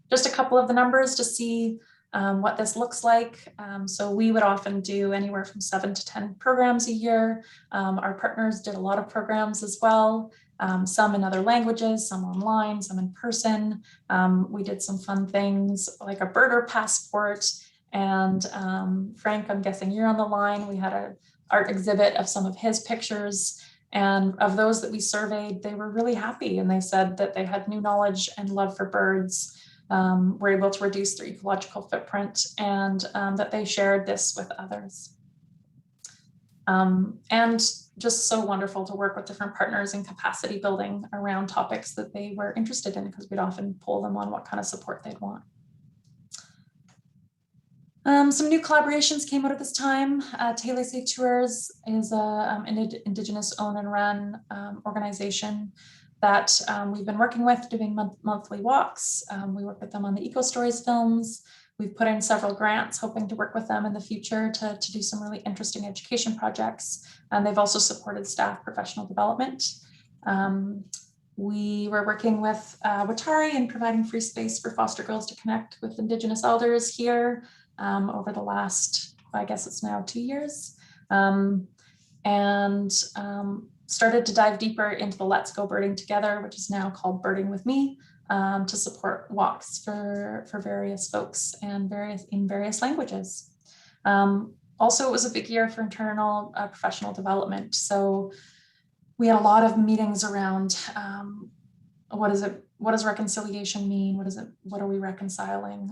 Just a couple of the numbers to see what this looks like. So we would often do anywhere from 7 to 10 programs a year. Our partners did a lot of programs as well, some in other languages, some online, some in person. We did some fun things like a birder passport. And Frank, I'm guessing you're on the line. We had an art exhibit of some of his pictures. And of those that we surveyed, they were really happy. And they said that they had new knowledge and love for birds, were able to reduce their ecological footprint, and that they shared this with others. And just so wonderful to work with different partners in capacity building around topics that they were interested in, because we'd often pull them on what kind of support they'd want. Some new collaborations came out at this time. Taylor Safe Tours is an Indigenous owned and run organization that we've been working with, doing monthly walks. We work with them on the Eco Stories films. We've put in several grants, hoping to work with them in the future to do some really interesting education projects. And they've also supported staff professional development. We were working with Watari and providing free space for foster girls to connect with Indigenous elders here over the last, I guess it's now 2 years. Started to dive deeper into the Let's Go Birding Together, which is now called Birding with Me, to support walks for various folks and in various languages. Also, it was a big year for internal professional development. So we had a lot of meetings around what does reconciliation mean? What are we reconciling?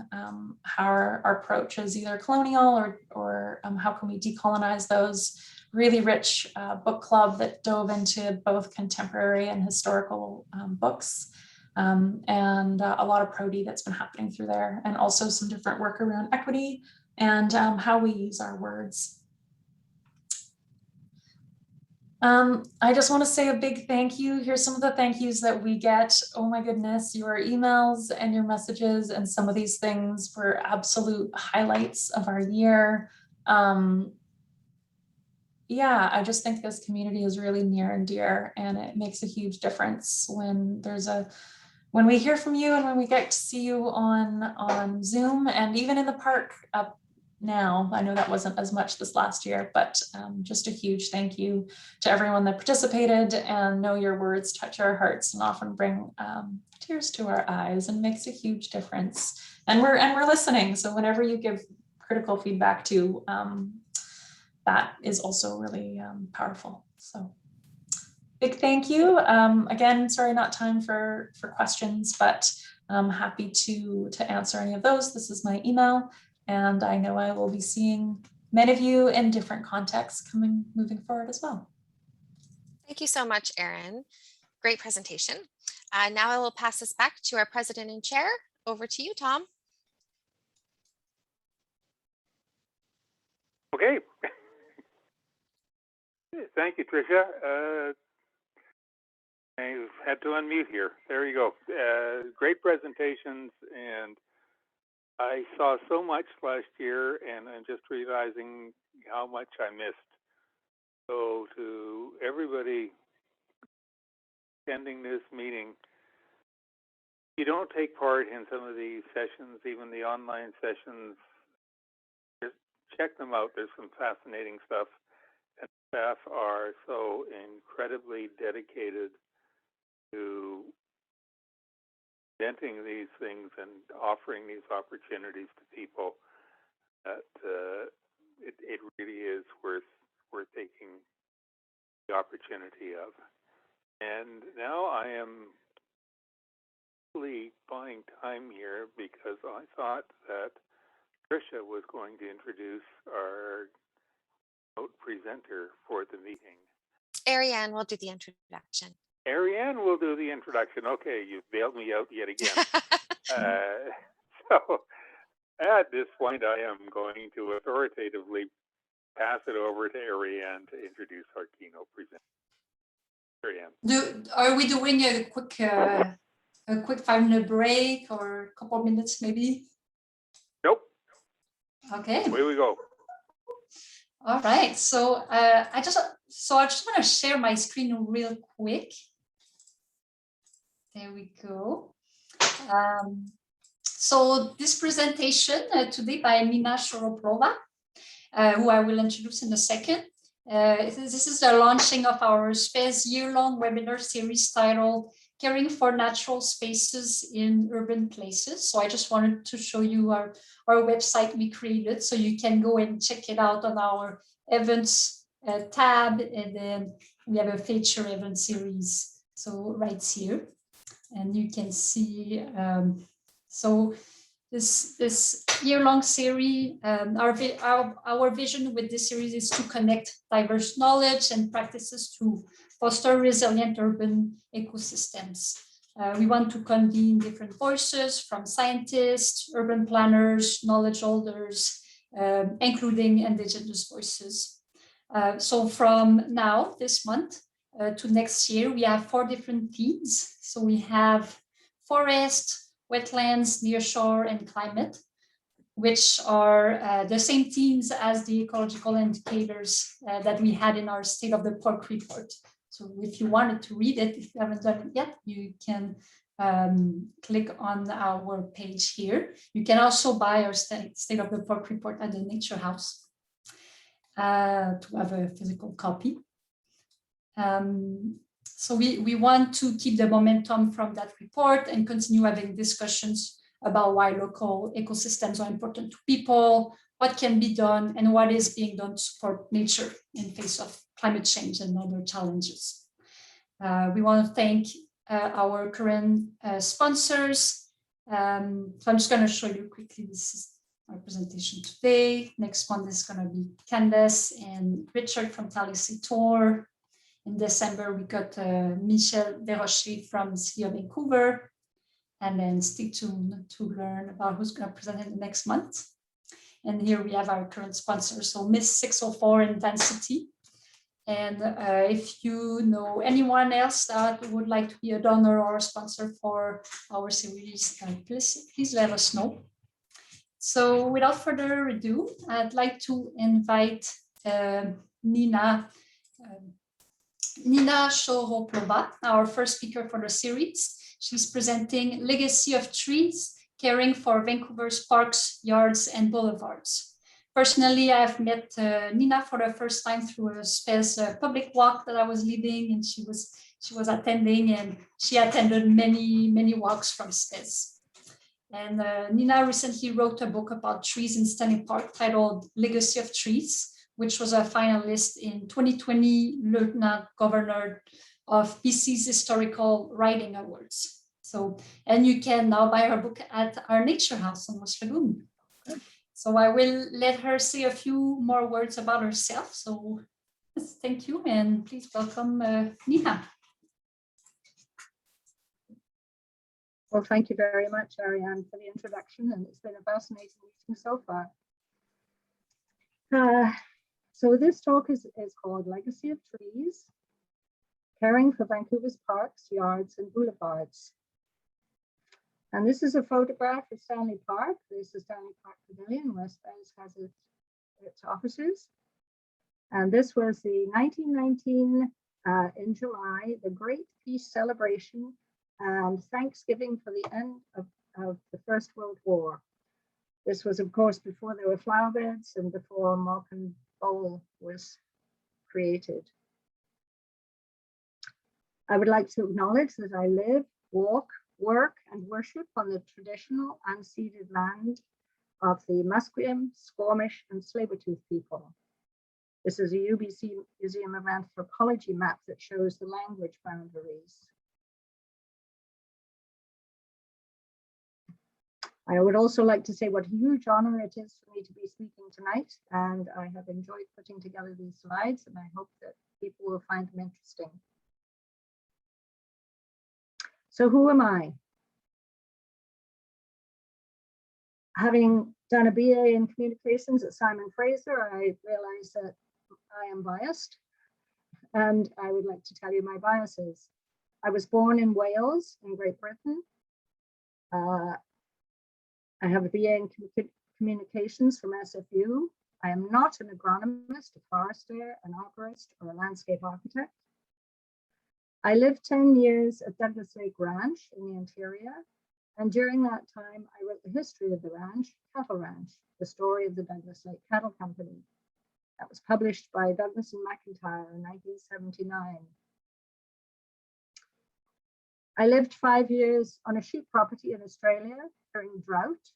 How our approach is either colonial or how can we decolonize those? Really rich book club that dove into both contemporary and historical books, and a lot of prody that's been happening through there, and also some different work around equity and how we use our words. I just want to say a big thank you. Here's some of the thank yous that we get. Oh my goodness, your emails and your messages and some of these things were absolute highlights of our year. Yeah, I just think this community is really near and dear, and it makes a huge difference when when we hear from you and when we get to see you on Zoom and even in the park up now. I know that wasn't as much this last year, but just a huge thank you to everyone that participated, and know your words touch our hearts and often bring tears to our eyes and makes a huge difference. And we're listening. So whenever you give critical feedback to, that is also really powerful. So big thank you. Again, sorry, not time for questions, but I'm happy to answer any of those. This is my email, and I know I will be seeing many of you in different contexts moving forward as well. Thank you so much, Erin. Great presentation. Now I will pass this back to our president and chair. Over to you, Tom. Okay. Thank you, Tricia. I had to unmute here. There you go. Great presentations, and I saw so much last year, and I'm just realizing how much I missed. So to everybody attending this meeting, if you don't take part in some of these sessions, even the online sessions, just check them out. There's some fascinating stuff. And staff are so incredibly dedicated to presenting these things and offering these opportunities to people that it really is worth taking the opportunity of. And now I am really buying time here because I thought that Tricia was going to introduce our keynote presenter for the meeting. Ariane will do the introduction. Ariane will do the introduction. Okay, you've bailed me out yet again. So at this point, I am going to authoritatively pass it over to Ariane to introduce our keynote presenter. Ariane. Are we doing a quick 5-minute break or a couple of minutes maybe? Nope. Okay. Away we go. All right. So I just want to share my screen real quick. There we go. So this presentation today by Nina Shoroplova, who I will introduce in a second. This is the launching of our Spes year-long webinar series titled Caring for Natural Spaces in Urban Places. So I just wanted to show you our website we created, so you can go and check it out on our events tab, and then we have a feature event series, so right here. And you can see, so this year-long series, our vision with this series is to connect diverse knowledge and practices to foster resilient urban ecosystems. We want to convene different voices from scientists, urban planners, knowledge holders, including indigenous voices. So from now, this month, to next year, we have 4 different themes. So we have forest, wetlands, nearshore, and climate, which are the same themes as the ecological indicators that we had in our State of the Park report. So if you wanted to read it, if you haven't done it yet, you can click on our page here. You can also buy our State of the Park report at the Nature House to have a physical copy. So we want to keep the momentum from that report and continue having discussions about why local ecosystems are important to people, what can be done, and what is being done to support nature in face of climate change and other challenges. We want to thank our current sponsors. So I'm just going to show you quickly. This is our presentation today. Next one is going to be Candace and Richard from Talisitor. In December, we got Michel Desrochers from the City of Vancouver. And then stay tuned to learn about who's going to present in the next month. And here we have our current sponsor, so Miss 604 Intensity. And if you know anyone else that would like to be a donor or a sponsor for our series, please let us know. So without further ado, I'd like to invite Nina Shoroplova, our first speaker for the series. She's presenting Legacy of Trees, Caring for Vancouver's Parks, Yards, and Boulevards. Personally, I've met Nina for the first time through a Spes public walk that I was leading, and she was attending, and she attended many walks from Spes. And Nina recently wrote a book about trees in Stanley Park titled Legacy of Trees, which was a finalist in 2020 Lieutenant Governor of BC's Historical Writing Awards. So, and you can now buy her book at our Nature House on West Lagoon. So I will let her say a few more words about herself. So thank you, and please welcome Nina. Well, thank you very much, Ariane, for the introduction, and it's been a fascinating meeting so far. So this talk is called Legacy of Trees, Caring for Vancouver's Parks, Yards, and Boulevards. And this is a photograph of Stanley Park. This is Stanley Park Pavilion, where Spes has its offices. And this was the 1919, in July, the Great Peace Celebration and Thanksgiving for the end of the First World War. This was, of course, before there were flower beds and before Malcolm Bowl was created. I would like to acknowledge that I live, walk, work, and worship on the traditional unceded land of the Musqueam, Squamish, and Tsleil-Waututh people. This is a UBC Museum of Anthropology map that shows the language boundaries. I would also like to say what a huge honor it is for me to be speaking tonight, and I have enjoyed putting together these slides, and I hope that people will find them interesting. So who am I? Having done a BA in communications at Simon Fraser, I realized that I am biased, and I would like to tell you my biases. I was born in Wales, in Great Britain. I have a BA in communications from SFU. I am not an agronomist, a forester, an arborist, or a landscape architect. I lived 10 years at Douglas Lake Ranch in the interior, And during that time, I wrote the history of the ranch, Cattle Ranch, the story of the Douglas Lake Cattle Company. That was published by Douglas and McIntyre in 1979. I lived 5 years on a sheep property in Australia during drought,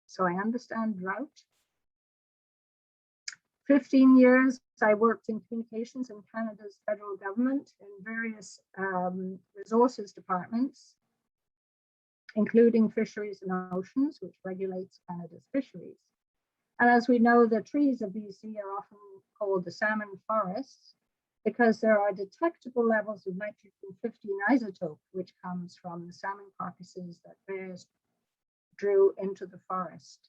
so I understand drought. 15 years, I worked in communications in Canada's federal government in various resources departments, including fisheries and oceans, which regulates Canada's fisheries. And as we know, the trees of BC are often called the salmon forests because there are detectable levels of nitrogen-15 isotope, which comes from the salmon carcasses that bears drew into the forest.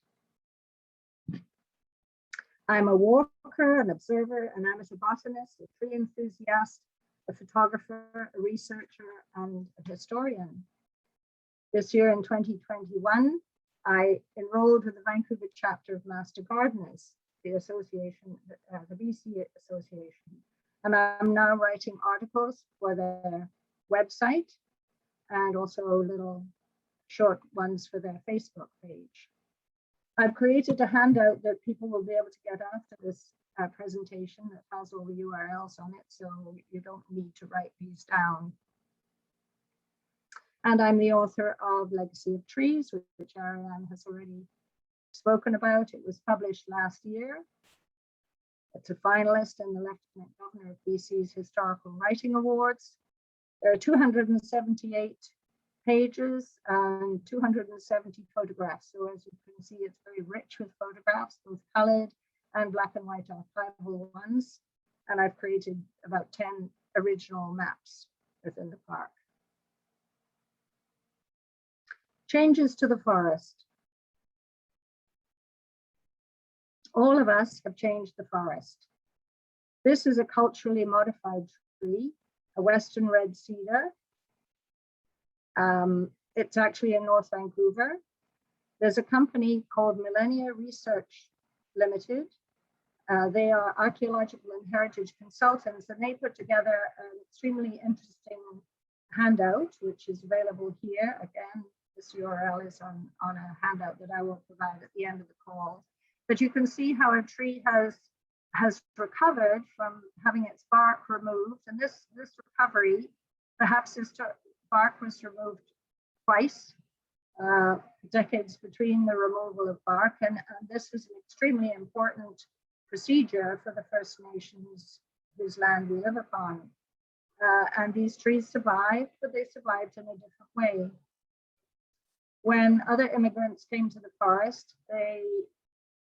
I'm a walker, an observer, an amateur botanist, a tree enthusiast, a photographer, a researcher, and a historian. This year in 2021, I enrolled with the Vancouver chapter of Master Gardeners, the association, the BC Association. And I'm now writing articles for their website and also little short ones for their Facebook page. I've created a handout that people will be able to get after this presentation that has all the URLs on it, so you don't need to write these down. And I'm the author of Legacy of Trees, which Ariane has already spoken about. It was published last year. It's a finalist in the Lieutenant Governor of BC's Historical Writing Awards. There are 278 pages and 270 photographs. So as you can see, it's very rich with photographs, both colored and black and white archival ones. And I've created about 10 original maps within the park. Changes to the forest. All of us have changed the forest. This is a culturally modified tree, a Western red cedar. It's actually in North Vancouver. There's a company called Millennia Research Limited. They are archaeological and heritage consultants, and they put together an extremely interesting handout, which is available here. Again, this URL is on a handout that I will provide at the end of the call. But you can see how a tree has recovered from having its bark removed. And this recovery, perhaps this bark was removed twice, decades between the removal of bark. And this is an extremely important procedure for the First Nations whose land we live upon. And these trees survived, but they survived in a different way. When other immigrants came to the forest, they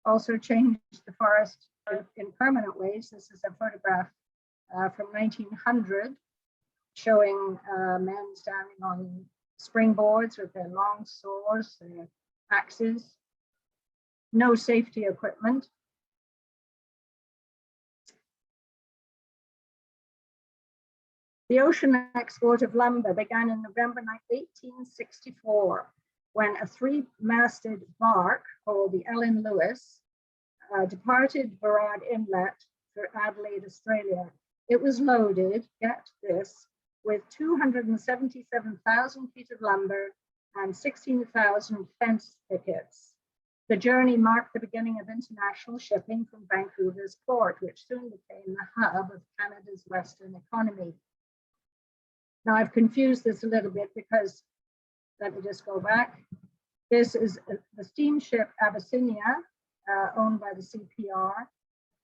also changed the forest in permanent ways. This is a photograph from 1900 showing men standing on springboards with their long saws, their axes, no safety equipment. The ocean export of lumber began in November 1864, when a three-masted bark called the Ellen Lewis departed Burrard Inlet for Adelaide, Australia. It was loaded, get this, with 277,000 feet of lumber and 16,000 fence pickets. The journey marked the beginning of international shipping from Vancouver's port, which soon became the hub of Canada's Western economy. Now I've confused this a little bit because, let me just go back. This is the steamship Abyssinia, owned by the CPR,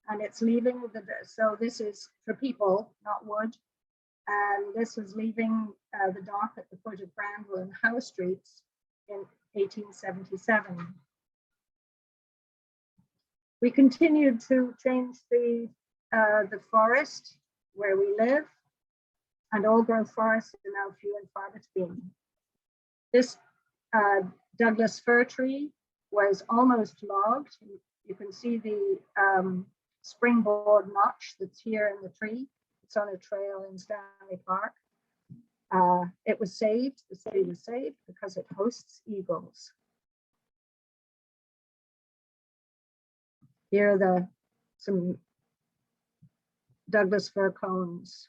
and it's leaving so this is for people, not wood. And this is leaving the dock at the foot of Granville and Howe Streets in 1877. We continued to change the forest where we live, and old growth forests are now few and far between. This Douglas fir tree was almost logged. You can see the springboard notch that's here in the tree. It's on a trail in Stanley Park. It was saved, the tree was saved because it hosts eagles. Here are some Douglas fir cones.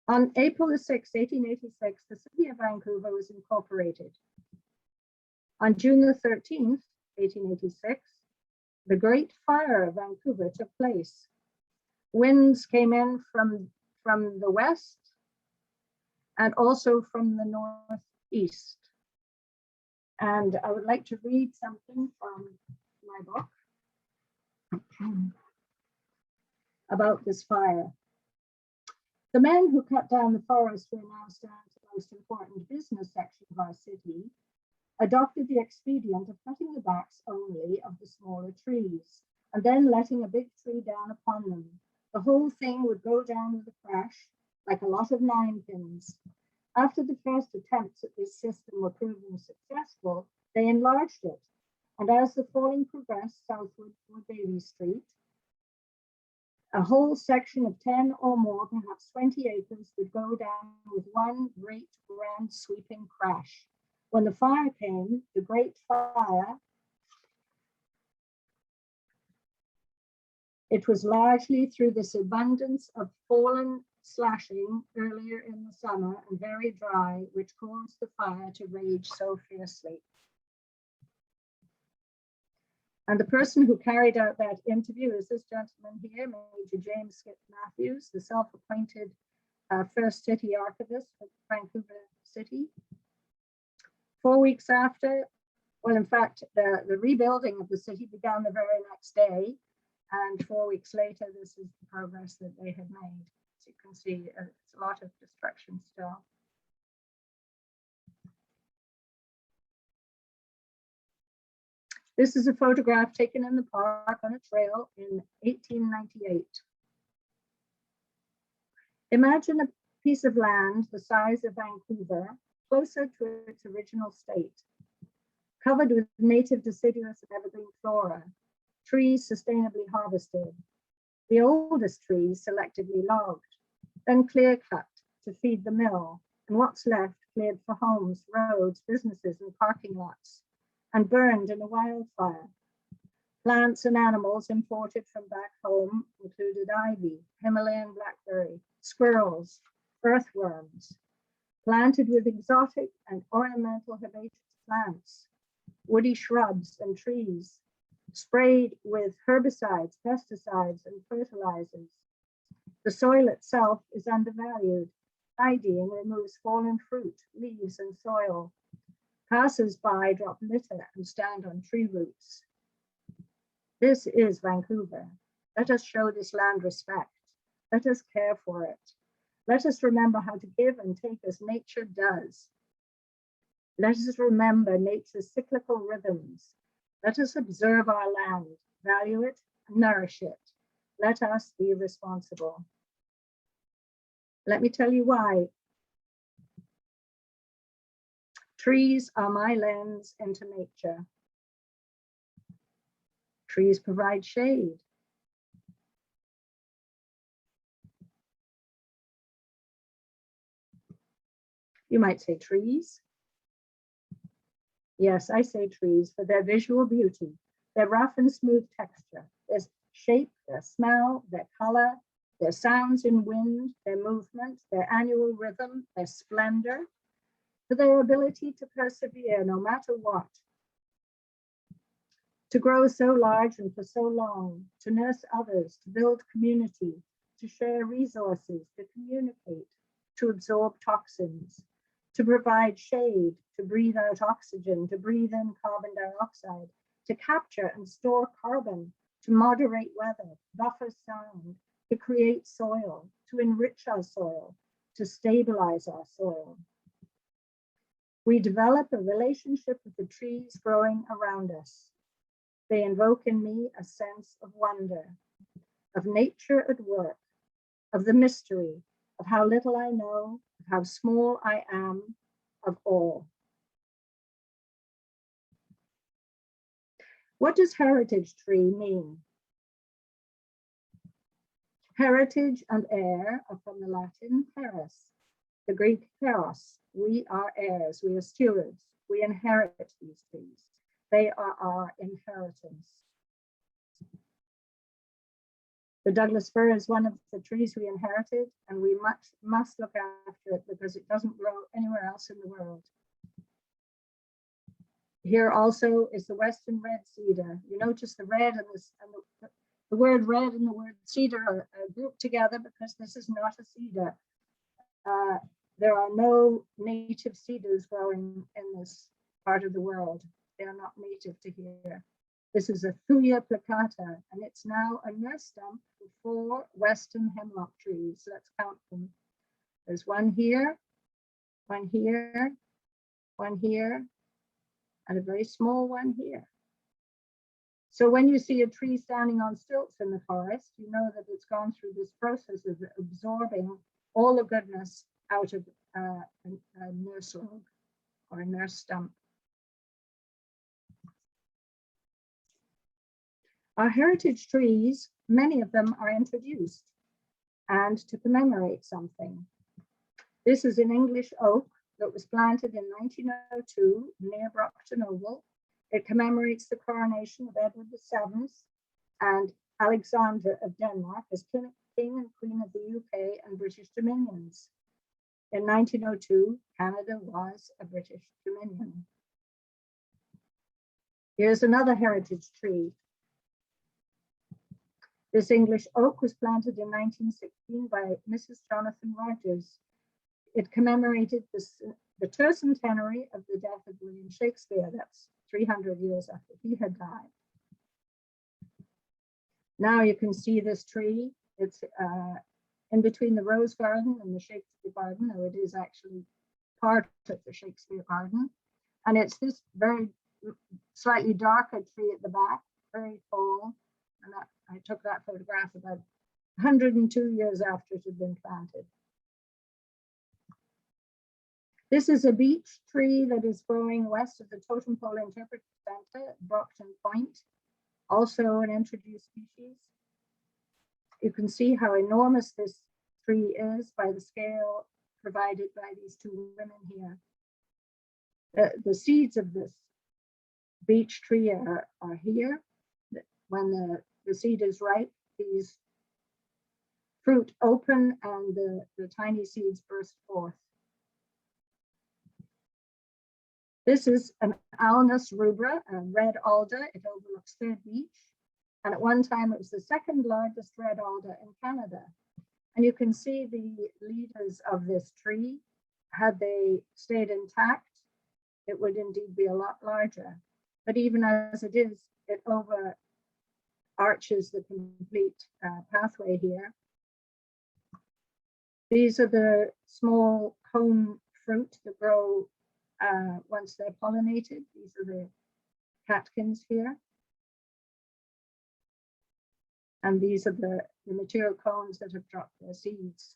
On April 6, 1886, the city of Vancouver was incorporated. On June 13th, 1886, the Great Fire of Vancouver took place. Winds came in from the west and also from the northeast. And I would like to read something from my book about this fire. The men who cut down the forest who now stands the most important business section of our city adopted the expedient of cutting the backs only of the smaller trees and then letting a big tree down upon them. The whole thing would go down with a crash like a lot of ninepins. After the first attempts at this system were proven successful, they enlarged it. And as the falling progressed southward toward Davie Street, a whole section of 10 or more, perhaps 20 acres, would go down with one great grand sweeping crash. When the fire came, the Great Fire, it was largely through this abundance of fallen slashing earlier in the summer and very dry, which caused the fire to rage so fiercely. And the person who carried out that interview is this gentleman here, Major James Skip Matthews, the self-appointed first city archivist of Vancouver City. 4 weeks after, well, in fact, the rebuilding of the city began the very next day. And 4 weeks later, this is the progress that they had made. As you can see, it's a lot of destruction still. This is a photograph taken in the park on a trail in 1898. Imagine a piece of land the size of Vancouver, closer to its original state, covered with native deciduous and evergreen flora, trees sustainably harvested, the oldest trees selectively logged, then clear cut to feed the mill, and what's left cleared for homes, roads, businesses, and parking lots, and burned in a wildfire. Plants and animals imported from back home included ivy, Himalayan blackberry, squirrels, earthworms, planted with exotic and ornamental herbaceous plants, woody shrubs and trees, sprayed with herbicides, pesticides, and fertilizers. The soil itself is undervalued. Tidying removes fallen fruit, leaves, and soil. Passers-by drop litter and stand on tree roots. This is Vancouver. Let us show this land respect. Let us care for it. Let us remember how to give and take as nature does. Let us remember nature's cyclical rhythms. Let us observe our land, value it, and nourish it. Let us be responsible. Let me tell you why. Trees are my lens into nature. Trees provide shade. You might say trees. Yes, I say trees for their visual beauty, their rough and smooth texture, their shape, their smell, their color, their sounds in wind, their movement, their annual rhythm, their splendor, for their ability to persevere no matter what, to grow so large and for so long, to nurse others, to build community, to share resources, to communicate, to absorb toxins, to provide shade, to breathe out oxygen, to breathe in carbon dioxide, to capture and store carbon, to moderate weather, buffer sound, to create soil, to enrich our soil, to stabilize our soil. We develop a relationship with the trees growing around us. They invoke in me a sense of wonder, of nature at work, of the mystery, of how little I know, of how small I am, of all. What does heritage tree mean? Heritage and heir are from the Latin heres, the Greek heros. We are heirs, we are stewards, we inherit these trees. They are our inheritance. The Douglas fir is one of the trees we inherited, and we must look after it because it doesn't grow anywhere else in the world. Here also is the Western red cedar. You notice the red and the word red and the word cedar are grouped together because this is not a cedar. There are no native cedars growing in this part of the world. They are not native to here. This is a Thuya plicata, and it's now a nurse stump for 4 Western hemlock trees. Let's count them. There's one here, one here, one here, and a very small one here. So when you see a tree standing on stilts in the forest, you know that it's gone through this process of absorbing all the goodness out of a nurse log or a nurse stump. Our heritage trees, many of them are introduced and to commemorate something. This is an English oak that was planted in 1902 near Brockton Oval. It commemorates the coronation of Edward VII and Alexander of Denmark as King and Queen of the UK and British Dominions. In 1902, Canada was a British Dominion. Here's another heritage tree. This English oak was planted in 1916 by Mrs. Jonathan Rogers. It commemorated the tercentenary of the death of William Shakespeare. That's 300 years after he had died. Now you can see this tree. It's in between the Rose Garden and the Shakespeare Garden, though it is actually part of the Shakespeare Garden. And it's this very slightly darker tree at the back, very tall. And I took that photograph about 102 years after it had been planted. This is a beech tree that is growing west of the Totem Pole Interpretive Center at Brockton Point, also an introduced species. You can see how enormous this tree is by the scale provided by these 2 women here. The seeds of this beech tree are here. When the seed is ripe, these fruit open and the tiny seeds burst forth. This is an Alnus rubra, a red alder. It overlooks Third Beach. And at one time, it was the 2nd largest red alder in Canada. And you can see the leaders of this tree. Had they stayed intact, it would indeed be a lot larger. But even as it is, it arches the complete pathway here. These are the small cone fruit that grow once they're pollinated. These are the catkins here. And these are the mature cones that have dropped their seeds.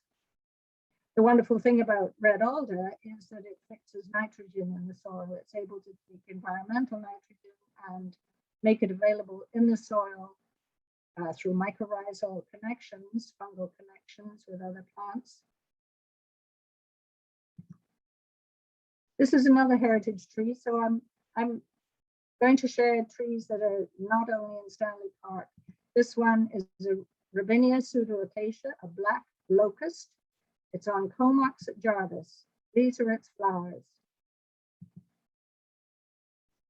The wonderful thing about red alder is that it fixes nitrogen in the soil. It's able to take environmental nitrogen and make it available in the soil through mycorrhizal connections, fungal connections with other plants. This is another heritage tree. So I'm going to share trees that are not only in Stanley Park. This one is a Robinia pseudoacacia, a black locust. It's on Comox at Jarvis. These are its flowers.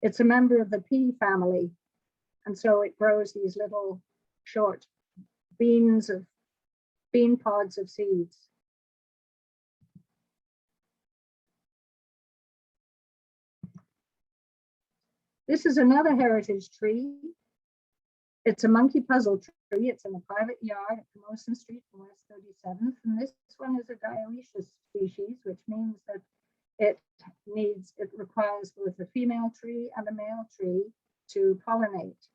It's a member of the pea family. And so it grows these little short bean pods of seeds. This is another heritage tree. It's a monkey puzzle tree. It's in a private yard at Camosun Street and West 37th. And this one is a dioecious species, which means that it requires both a female tree and a male tree to pollinate.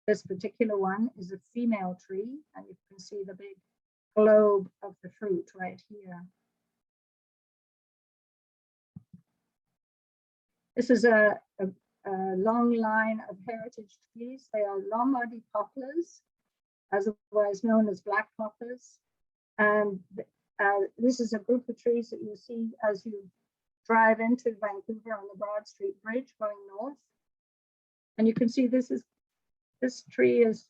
This particular one is a female tree, and you can see the big globe of the fruit right here. This is a long line of heritage trees. They are Lombardy poplars, otherwise known as black poplars. And this is a group of trees that you see as you drive into Vancouver on the Broad Street Bridge going north. And you can see this tree is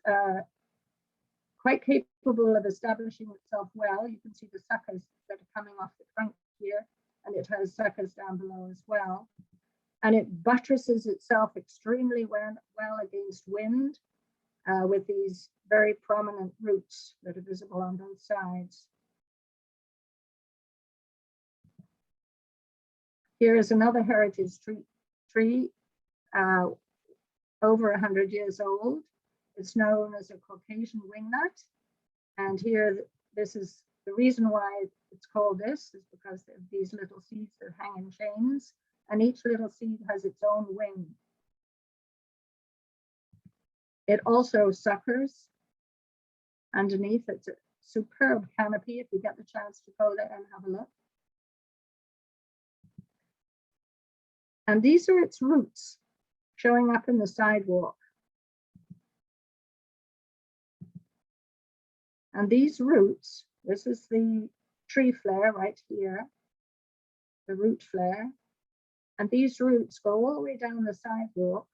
quite capable of establishing itself well. You can see the suckers that are coming off the trunk here, and it has suckers down below as well. And it buttresses itself extremely well against wind with these very prominent roots that are visible on both sides. Here is another heritage tree over 100 years old. It's known as a Caucasian wingnut. And here, this is the reason why it's called this, is because of these little seeds that hang in chains, and each little seed has its own wing. It also suckers underneath. It's a superb canopy if you get the chance to go there and have a look. And these are its roots showing up in the sidewalk. And these roots, this is the tree flare right here, the root flare. And these roots go all the way down the sidewalk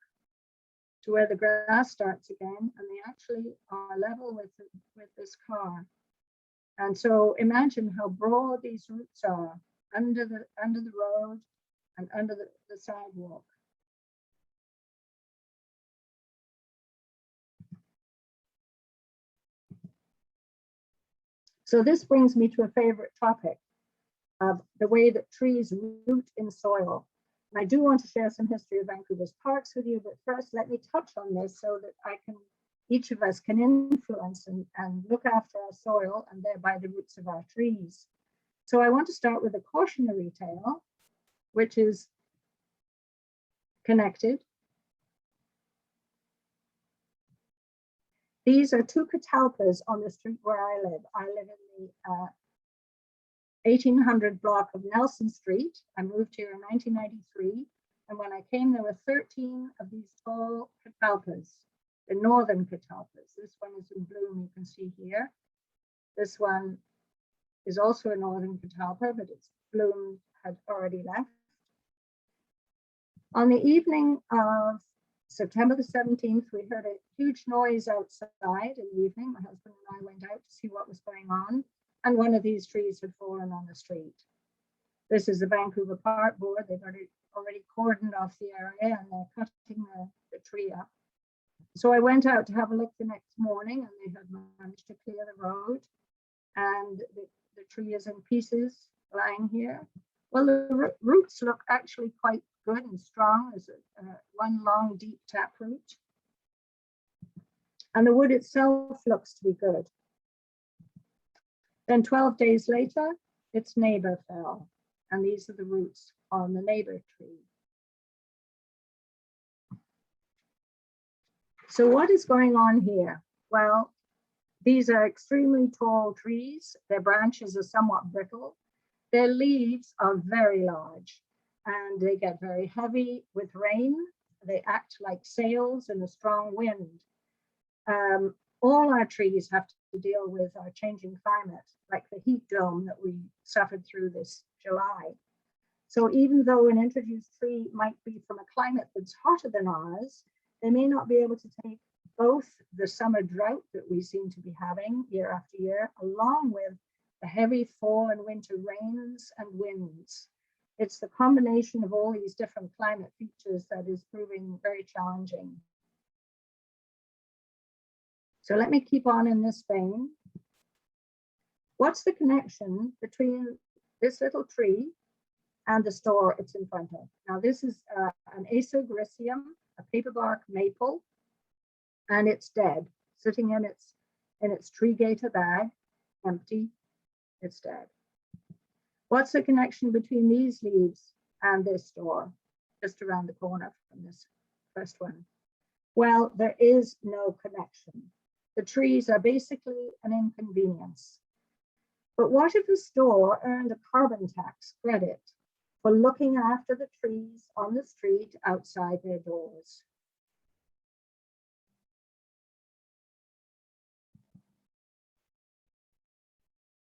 to where the grass starts again, and they actually are level with this car. And so imagine how broad these roots are under the road and under the sidewalk. So this brings me to a favorite topic of the way that trees root in soil. And I do want to share some history of Vancouver's parks with you, but first let me touch on this so that each of us can influence and look after our soil and thereby the roots of our trees. So I want to start with a cautionary tale, which is connected. These are two catalpas on the street where I live. I live in the 1800 block of Nelson Street. I moved here in 1993. And when I came, there were 13 of these tall catalpas, the northern catalpas. This one is in bloom, you can see here. This one is also a northern catalpa, but its bloom had already left. On the evening of September the 17th, we heard a huge noise outside in the evening. My husband and I went out to see what was going on, and one of these trees had fallen on the street. This is the Vancouver Park Board. They've already cordoned off the area, and they're cutting the tree up. So I went out to have a look the next morning, and they had managed to clear the road, and the tree is in pieces lying here. Well, the roots look actually quite good and strong. There's one long, deep taproot. And the wood itself looks to be good. Then 12 days later, its neighbor fell. And these are the roots on the neighbor tree. So what is going on here? Well, these are extremely tall trees. Their branches are somewhat brittle. Their leaves are very large, and they get very heavy with rain. They act like sails in a strong wind. All our trees have to deal with our changing climate, like the heat dome that we suffered through this July. So even though an introduced tree might be from a climate that's hotter than ours, they may not be able to take both the summer drought that we seem to be having year after year, along with the heavy fall and winter rains and winds. It's the combination of all these different climate features that is proving very challenging. So let me keep on in this vein. What's the connection between this little tree and the store it's in front of? Now this is an Acergrycium, a paperbark maple, and it's dead, sitting in its tree gator bag, empty. It's dead. What's the connection between these leaves and this store, just around the corner from this first one? Well, there is no connection. The trees are basically an inconvenience. But what if the store earned a carbon tax credit for looking after the trees on the street outside their doors?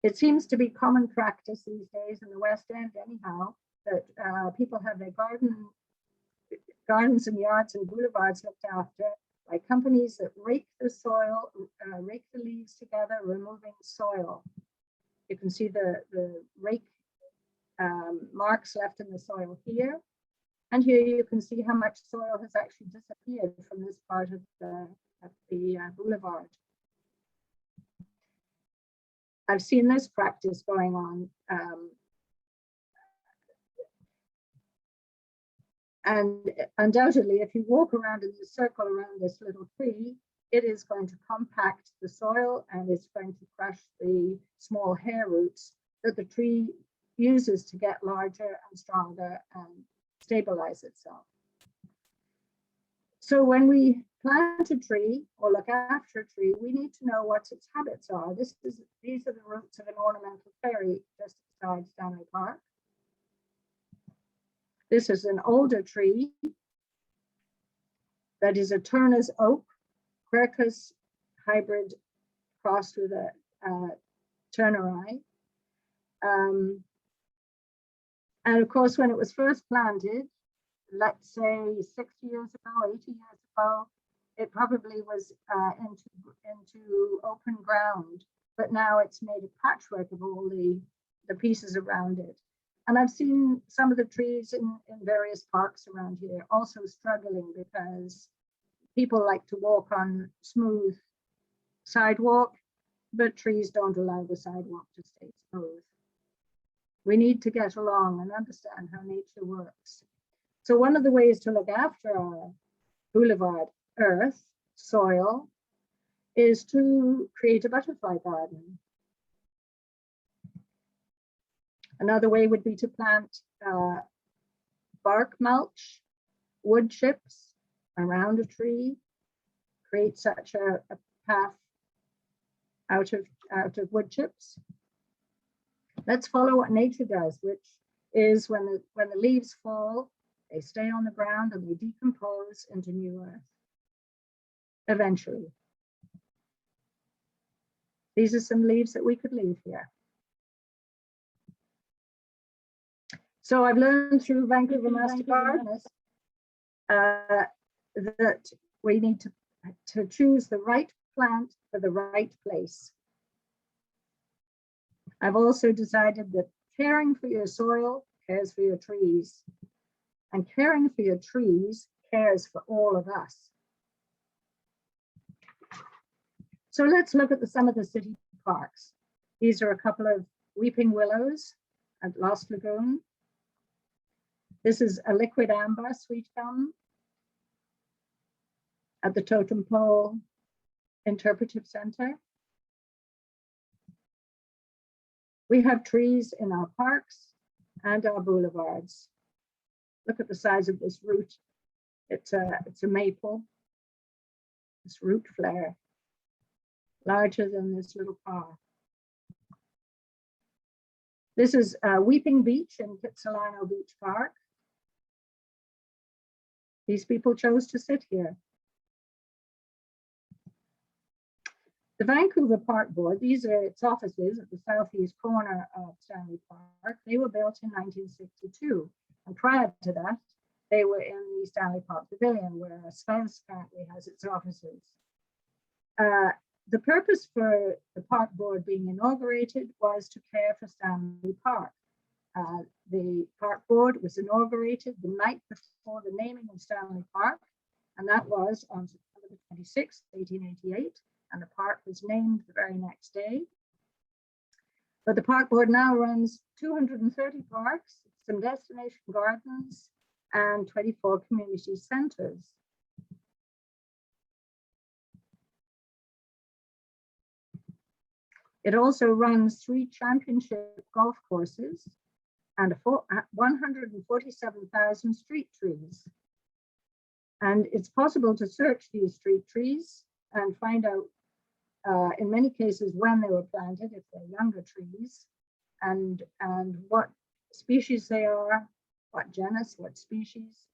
It seems to be common practice these days in the West End anyhow, that people have their gardens and yards and boulevards looked after by companies that rake the soil, rake the leaves together, removing soil. You can see the rake marks left in the soil here. And here you can see how much soil has actually disappeared from this part of the boulevard. I've seen this practice going on. And undoubtedly, if you walk around in the circle around this little tree, it is going to compact the soil and it's going to crush the small hair roots that the tree uses to get larger and stronger and stabilize itself. So when we plant a tree or look after a tree, we need to know what its habits are. These are the roots of an ornamental fairy just beside Stanley Park. This is an older tree that is a Turner's oak, Quercus hybrid crossed with a Turneri. And of course, when it was first planted, let's say 60 years ago, 80 years ago, it probably was into open ground, but now it's made a patchwork of all the pieces around it. And I've seen some of the trees in various parks around here also struggling because people like to walk on smooth sidewalk, but trees don't allow the sidewalk to stay smooth. We need to get along and understand how nature works. So one of the ways to look after our boulevard earth, soil, is to create a butterfly garden. Another way would be to plant bark mulch, wood chips around a tree, create such a path out of wood chips. Let's follow what nature does, which is when the leaves fall, they stay on the ground and they decompose into new earth eventually. These are some leaves that we could leave here. So I've learned through Vancouver Master Gardeners that we need to choose the right plant for the right place. I've also decided that caring for your soil cares for your trees, and caring for your trees cares for all of us. So let's look at some of the city parks. These are a couple of weeping willows at Lost Lagoon. This is a liquid amber sweet gum at the Totem Pole Interpretive Center. We have trees in our parks and our boulevards. Look at the size of this root. It's a maple. This root flare, larger than this little car. This is Weeping Beach in Kitsilano Beach Park. These people chose to sit here. The Vancouver Park Board, these are its offices at the southeast corner of Stanley Park. They were built in 1962. And prior to that, they were in the Stanley Park Pavilion, where Spes currently has its offices. The purpose for the Park Board being inaugurated was to care for Stanley Park. The Park Board was inaugurated the night before the naming of Stanley Park, and that was on September 26, 1888. And the park was named the very next day. But the Park Board now runs 230 parks, some destination gardens, and 24 community centers. It also runs 3 championship golf courses and 147,000 street trees. And it's possible to search these street trees and find out in many cases when they were planted, if they're younger trees, and what species they are, what genus, what species.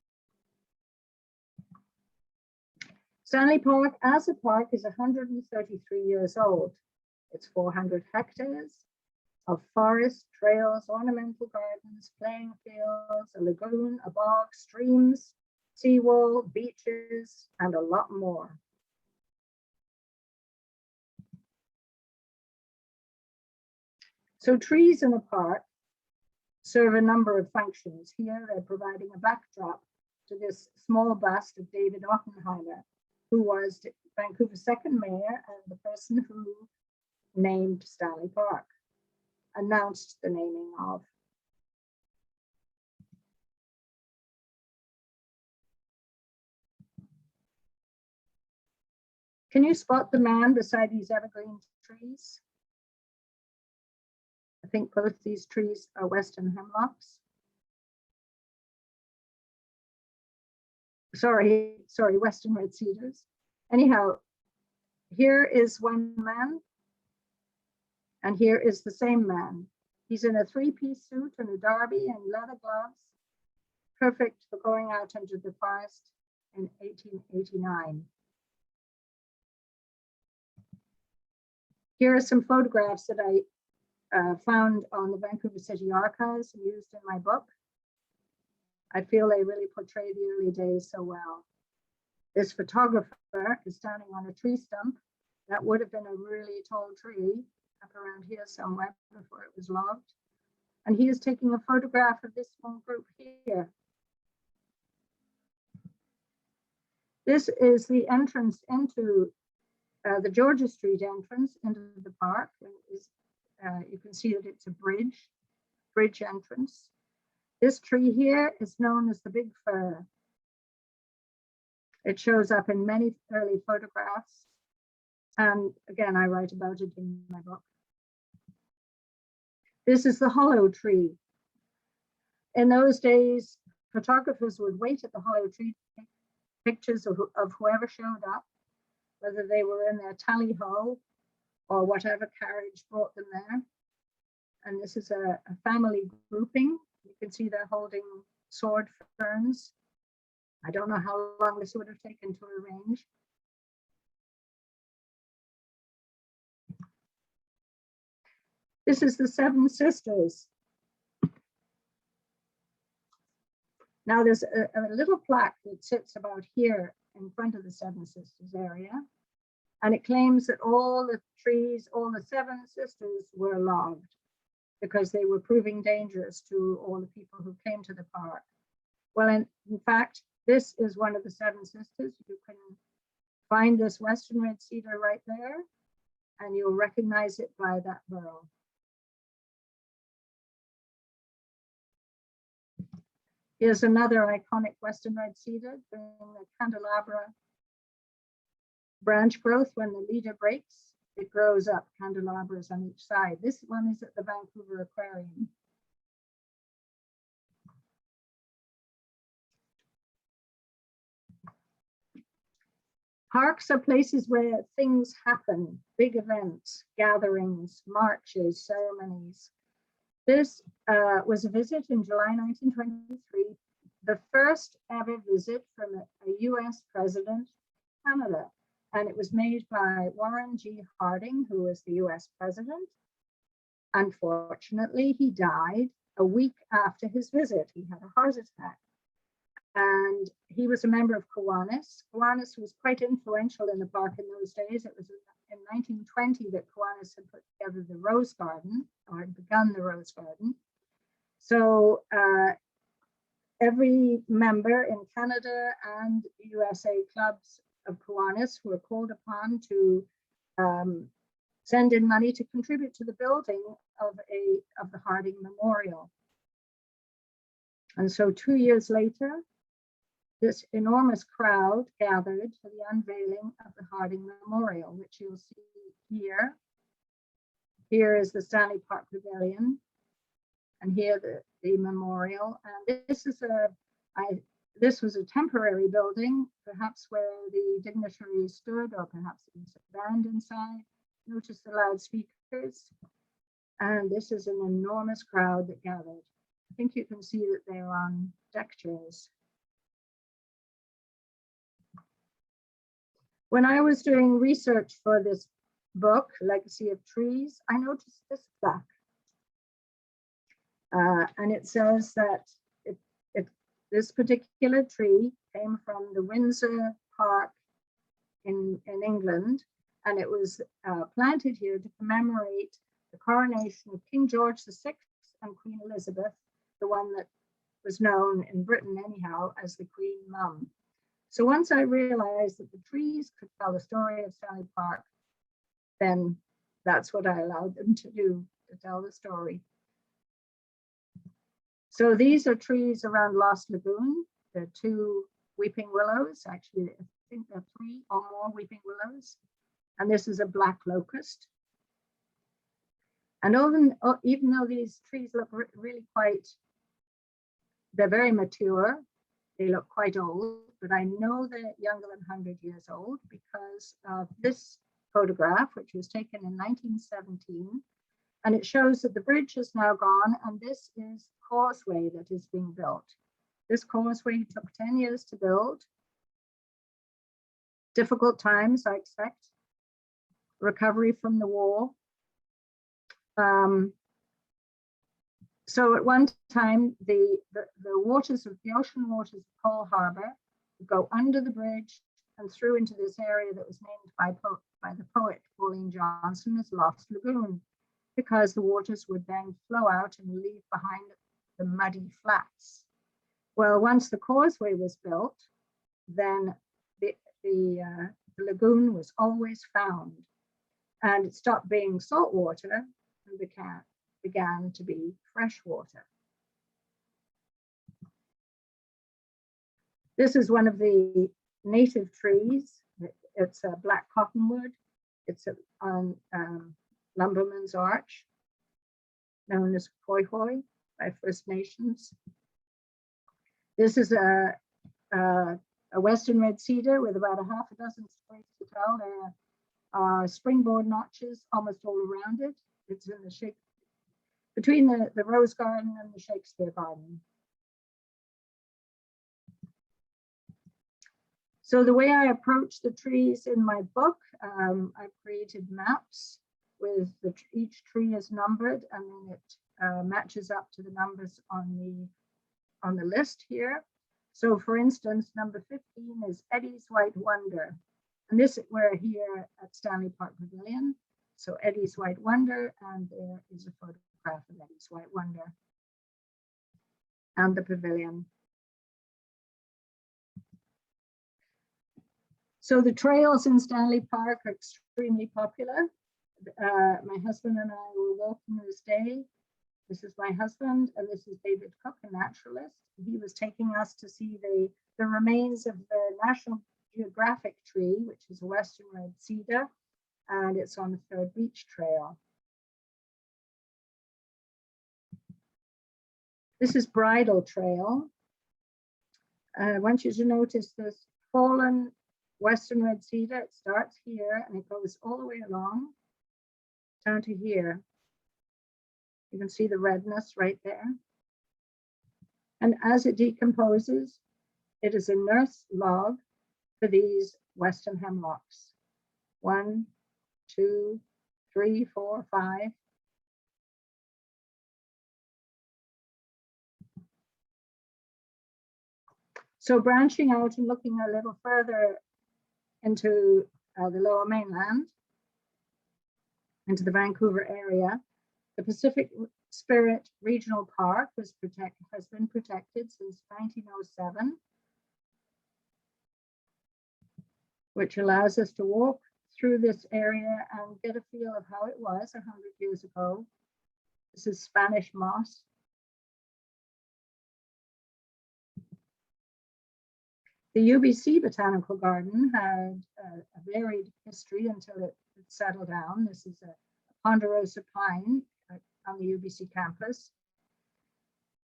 Stanley Park as a park is 133 years old. It's 400 hectares of forest, trails, ornamental gardens, playing fields, a lagoon, a bog, streams, seawall, beaches, and a lot more. So trees in a park serve a number of functions. Here they're providing a backdrop to this small bust of David Oppenheimer, who was Vancouver's second mayor and the person who named Stanley Park, announced the naming of. Can you spot the man beside these evergreen trees? I think both these trees are Western hemlocks. Sorry, Western red cedars. Anyhow, here is one man, and here is the same man. He's in a three-piece suit and a derby and leather gloves, perfect for going out into the forest in 1889. Here are some photographs that I found on the Vancouver City Archives and used in my book. I feel they really portray the early days so well. This photographer is standing on a tree stump. That would have been a really tall tree up around here somewhere before it was logged. And he is taking a photograph of this small group here. This is the entrance into the Georgia Street entrance into the park. You can see that it's a bridge entrance. This tree here is known as the Big Fir. It shows up in many early photographs. And again, I write about it in my book. This is the hollow tree. In those days, photographers would wait at the hollow tree to take pictures of whoever showed up, whether they were in their tally-ho or whatever carriage brought them there. And this is a family grouping. You can see they're holding sword ferns. I don't know how long this would have taken to arrange. This is the Seven Sisters. Now there's a little plaque that sits about here in front of the Seven Sisters area. And it claims that all the trees, all the Seven Sisters were logged because they were proving dangerous to all the people who came to the park. Well, in fact, this is one of the Seven Sisters. You can find this Western red cedar right there, and you'll recognize it by that burl. Here's another iconic Western red cedar, bringing the candelabra branch growth. When the leader breaks, it grows up candelabras on each side. This one is at the Vancouver Aquarium. Parks are places where things happen, big events, gatherings, marches, ceremonies. This was a visit in July 1923, the first ever visit from a US president to Canada. And it was made by Warren G. Harding, who was the US president. Unfortunately, he died a week after his visit. He had a heart attack. And he was a member of Kiwanis. Kiwanis was quite influential in the park in those days. It was in 1920 that Kiwanis had put together the Rose Garden, or had begun the Rose Garden. So every member in Canada and USA clubs of Kiwanis were called upon to send in money to contribute to the building of the Harding Memorial. And so 2 years later, this enormous crowd gathered for the unveiling of the Harding Memorial, which you'll see here. Here is the Stanley Park Pavilion, and here the memorial. And this was a temporary building, perhaps where the dignitaries stood, or perhaps it was a band inside. Notice the loudspeakers. And this is an enormous crowd that gathered. I think you can see that they're on deck chairs. When I was doing research for this book, Legacy of Trees, I noticed this plaque. And it says that this particular tree came from the Windsor Park in England, and it was planted here to commemorate the coronation of King George VI and Queen Elizabeth, the one that was known in Britain anyhow as the Queen Mum. So once I realized that the trees could tell the story of Stanley Park, then that's what I allowed them to do, to tell the story. So these are trees around Lost Lagoon. There are 2 weeping willows. Actually, I think there are 3 or more weeping willows. And this is a black locust. And even though these trees look really quite, they're very mature, they look quite old, but I know they're younger than 100 years old because of this photograph, which was taken in 1917. And it shows that the bridge is now gone, and this is causeway that is being built. This causeway took 10 years to build. Difficult times, I expect. Recovery from the war. So at one time, the waters of the ocean waters of Cole Harbour would go under the bridge and through into this area that was named by the poet Pauline Johnson as Lost Lagoon, because the waters would then flow out and leave behind the muddy flats. Well, once the causeway was built, then the lagoon was always found, and it stopped being salt water and began to be fresh water. This is one of the native trees. It's a black cottonwood. It's on lumberman's arch, known as hoi hoi by First Nations. This is a western red cedar with about 6 sprays to tell. There are springboard notches almost all around it. It's in the shape between the Rose Garden and the Shakespeare Garden. So the way I approach the trees in my book, I've created maps with each tree is numbered, and then it matches up to the numbers on the list here. So for instance, number 15 is Eddie's White Wonder. And we're here at Stanley Park Pavilion. So Eddie's White Wonder, and there is a photograph of Eddie's White Wonder and the pavilion. So the trails in Stanley Park are extremely popular. My husband and I were walking this day. This is my husband, and this is David Cook, a naturalist. He was taking us to see the remains of the National Geographic tree, which is a western red cedar, and it's on the Third Beach Trail. This is Bridle Trail. I want you to notice this fallen western red cedar. It starts here and it goes all the way along down to here. You can see the redness right there. And as it decomposes, it is a nurse log for these western hemlocks. 1, 2, 3, 4, 5. So branching out and looking a little further into the Lower Mainland, into the Vancouver area, the Pacific Spirit Regional Park has been protected since 1907, which allows us to walk through this area and get a feel of how it was 100 years ago. This is Spanish moss. The UBC Botanical Garden had a varied history until it settled down. This is a ponderosa pine on the UBC campus.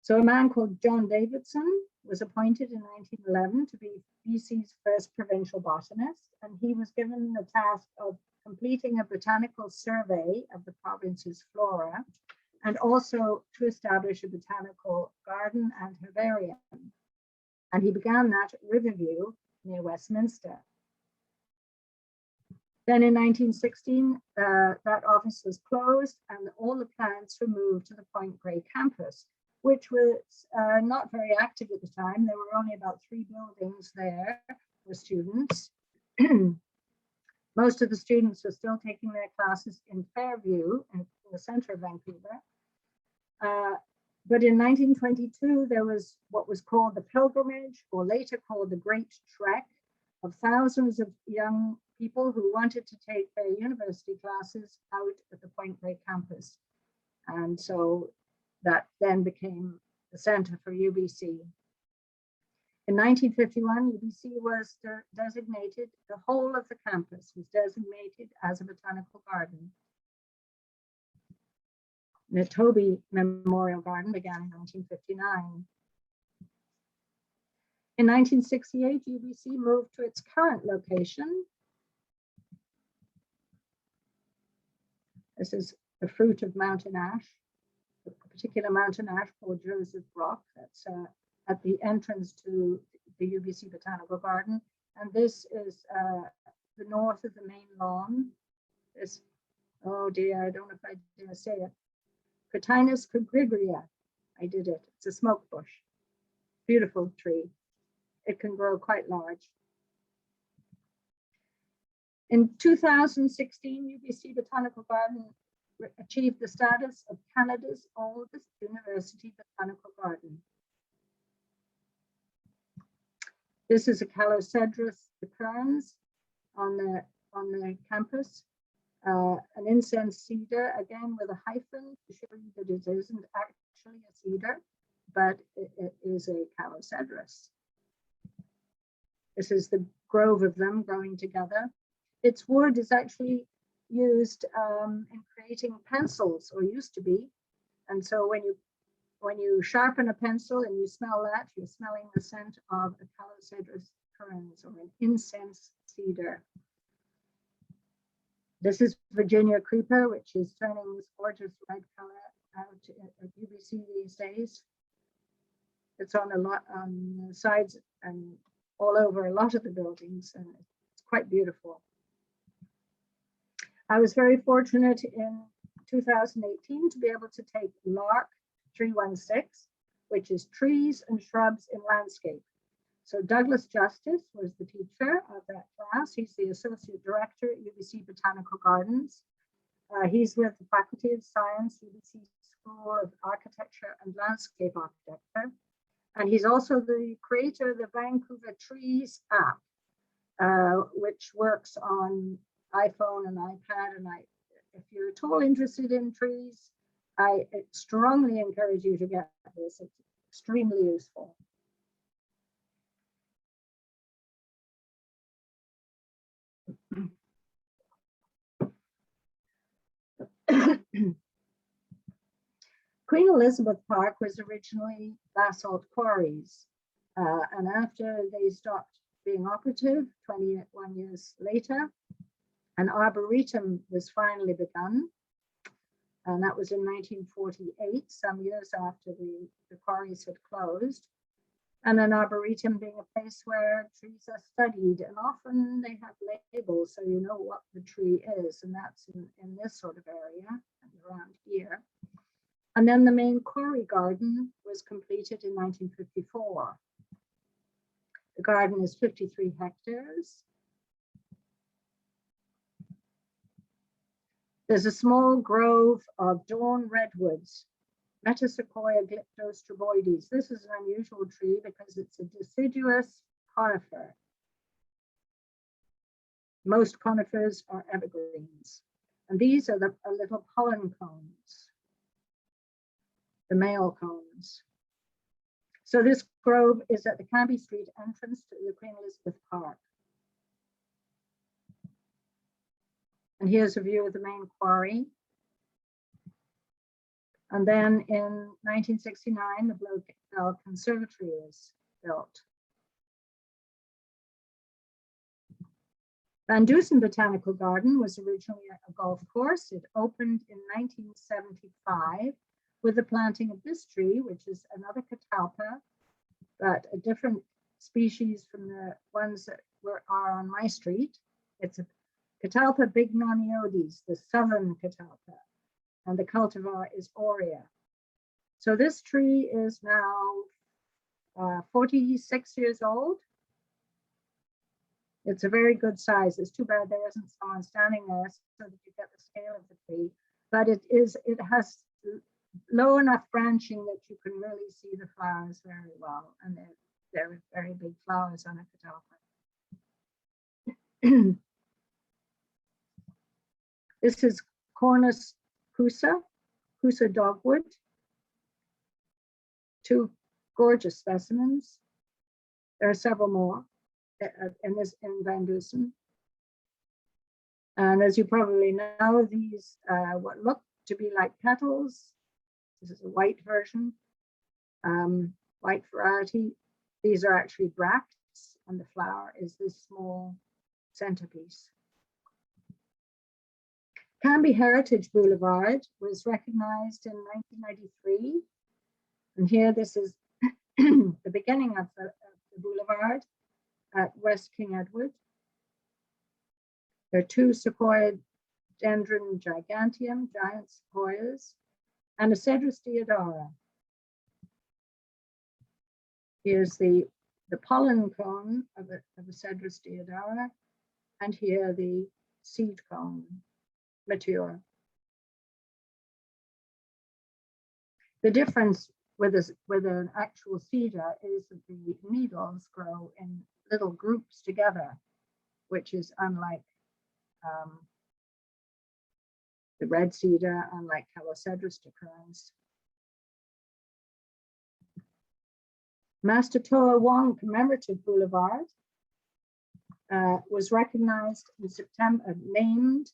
So a man called John Davidson was appointed in 1911 to be BC's first provincial botanist, and he was given the task of completing a botanical survey of the province's flora and also to establish a botanical garden and herbarium. And he began that at Riverview near Westminster. Then in 1916, that office was closed and all the plants were moved to the Point Grey campus. which was not very active at the time. There were only about 3 buildings there for students. Most of the students were still taking their classes in Fairview, in the center of Vancouver. But in 1922, there was what was called the pilgrimage, or later called the Great Trek, of thousands of young people who wanted to take their university classes out at the Point Grey campus. And so that then became the center for UBC. In 1951, UBC was designated, the whole of the campus was designated as a botanical garden. The Toby Memorial Garden began in 1959. In 1968, UBC moved to its current location. This is the fruit of mountain ash, a particular mountain ash called Joseph Rock. That's at the entrance to the UBC Botanical Garden. And this is the north of the main lawn. This, oh dear, I don't know if I dare say it. Cotinus cogrigia. I did it. It's a smoke bush. Beautiful tree. It can grow quite large. In 2016, UBC Botanical Garden achieved the status of Canada's oldest university botanical garden. This is a Calocedrus decurrens on the campus. An incense cedar, again with a hyphen to show you that it isn't actually a cedar, but it is a Calocedrus. This is the grove of them growing together. Its wood is actually used in creating pencils, or used to be. And so when you sharpen a pencil and you smell that, you're smelling the scent of a Calocedrus decurrens, or an incense cedar. This is Virginia creeper, which is turning this gorgeous red color out at UBC these days. It's on a lot on the sides and all over a lot of the buildings, and it's quite beautiful. I was very fortunate in 2018 to be able to take LARC 316, which is trees and shrubs in landscape. So Douglas Justice was the teacher of that class. He's the associate director at UBC Botanical Gardens. He's with the Faculty of Science, UBC School of Architecture and Landscape Architecture. And he's also the creator of the Vancouver Trees app, which works on iPhone and iPad. And if you're at all interested in trees, I strongly encourage you to get this. It's extremely useful. Queen Elizabeth Park was originally basalt quarries, and after they stopped being operative 21 years later, an arboretum was finally begun, and that was in 1948, some years after the quarries had closed. And an arboretum being a place where trees are studied, and often they have labels so you know what the tree is, and that's in this sort of area and around here. And then the main quarry garden was completed in 1954. The garden is 53 hectares. There's a small grove of dawn redwoods, Metasequoia glyptostroboides. This is an unusual tree because it's a deciduous conifer. Most conifers are evergreens. And these are the little pollen cones, the male cones. So this grove is at the Cambie Street entrance to the Queen Elizabeth Park. And here's a view of the main quarry. And then in 1969, the Blodgett Conservatory was built. Van Dusen Botanical Garden was originally a golf course. It opened in 1975 with the planting of this tree, which is another catalpa, but a different species from the ones that are on my street. It's a Catalpa bignonioides, the southern catalpa, and the cultivar is aurea. So this tree is now 46 years old. It's a very good size. It's too bad there isn't someone standing there so that you get the scale of the tree. But it has low enough branching that you can really see the flowers very well. And they're very big flowers on a catalpa. This is Cornus Cusa dogwood. Two gorgeous specimens. There are several more in Van Dusen. And as you probably know, these what look to be like petals. This is a white version, white variety. These are actually bracts, and the flower is this small centerpiece. Canby Heritage Boulevard was recognized in 1993. And here this is the beginning of the boulevard at West King Edward. There are two Sequoia dendron giganteum, giant sequoias, and a Cedrus deodara. Here's the pollen cone of a Cedrus deodara, and here the seed cone, mature. The difference with an actual cedar is that the needles grow in little groups together, which is unlike the red cedar, unlike Calocedrus decurrens. Master Toa Wong Commemorative Boulevard was recognized in September, named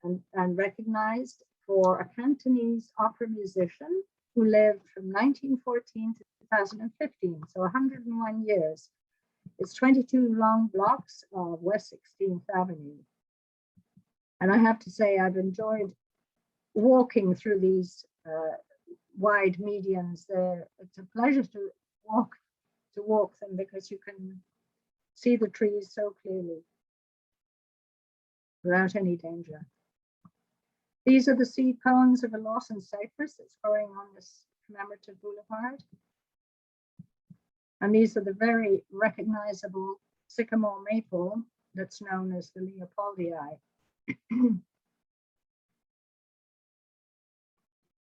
and recognized for a Cantonese opera musician who lived from 1914 to 2015, so 101 years. It's 22 long blocks of West 16th Avenue. And I have to say, I've enjoyed walking through these wide medians there. It's a pleasure to walk them because you can see the trees so clearly without any danger. These are the seed cones of a Lawson cypress that's growing on this commemorative boulevard. And these are the very recognizable sycamore maple that's known as the Leopoldii.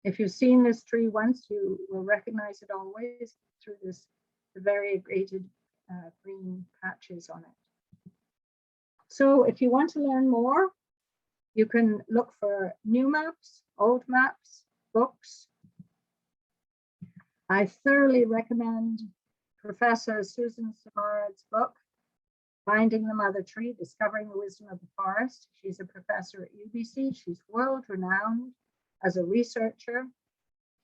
If you've seen this tree once, you will recognize it always through the variegated green patches on it. So if you want to learn more, you can look for new maps, old maps, books. I thoroughly recommend Professor Susan Simard's book, Finding the Mother Tree, Discovering the Wisdom of the Forest. She's a professor at UBC. She's world-renowned as a researcher.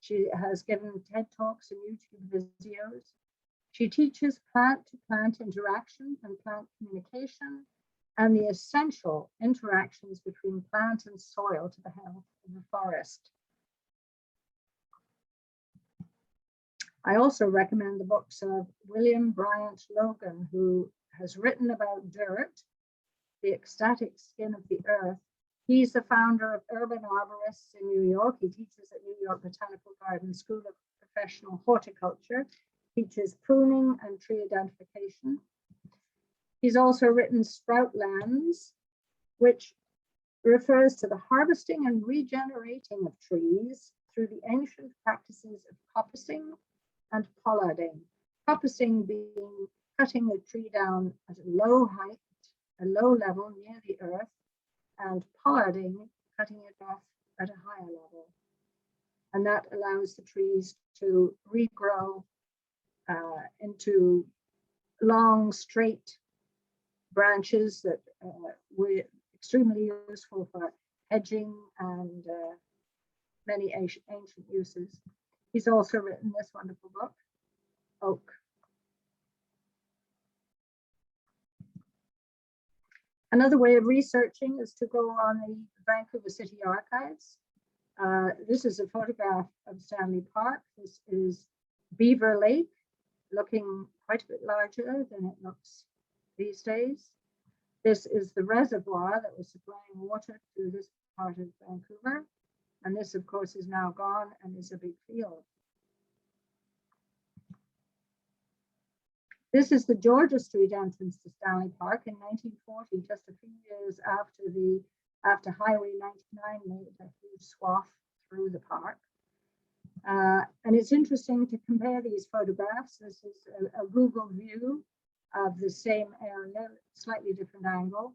She has given TED Talks and YouTube videos. She teaches plant-to-plant interaction and plant communication and the essential interactions between plant and soil to the health of the forest. I also recommend the books of William Bryant Logan, who has written about dirt, the ecstatic skin of the earth. He's the founder of Urban Arborists in New York. He teaches at New York Botanical Gardens School of Professional Horticulture, teaches pruning and tree identification. He's also written Sproutlands, which refers to the harvesting and regenerating of trees through the ancient practices of coppicing and pollarding. Coppicing being cutting the tree down at a low height, a low level near the earth, and pollarding, cutting it off at a higher level. And that allows the trees to regrow into long, straight branches that were extremely useful for hedging and many ancient uses. He's also written this wonderful book, Oak. Another way of researching is to go on the Vancouver City Archives. This is a photograph of Stanley Park. This is Beaver Lake, looking quite a bit larger than it looks these days. This is the reservoir that was supplying water to this part of Vancouver. And this, of course, is now gone and is a big field. This is the Georgia Street entrance to Stanley Park in 1940, just a few years after Highway 99 made a huge swath through the park. And it's interesting to compare these photographs. This is a Google view of the same area, slightly different angle.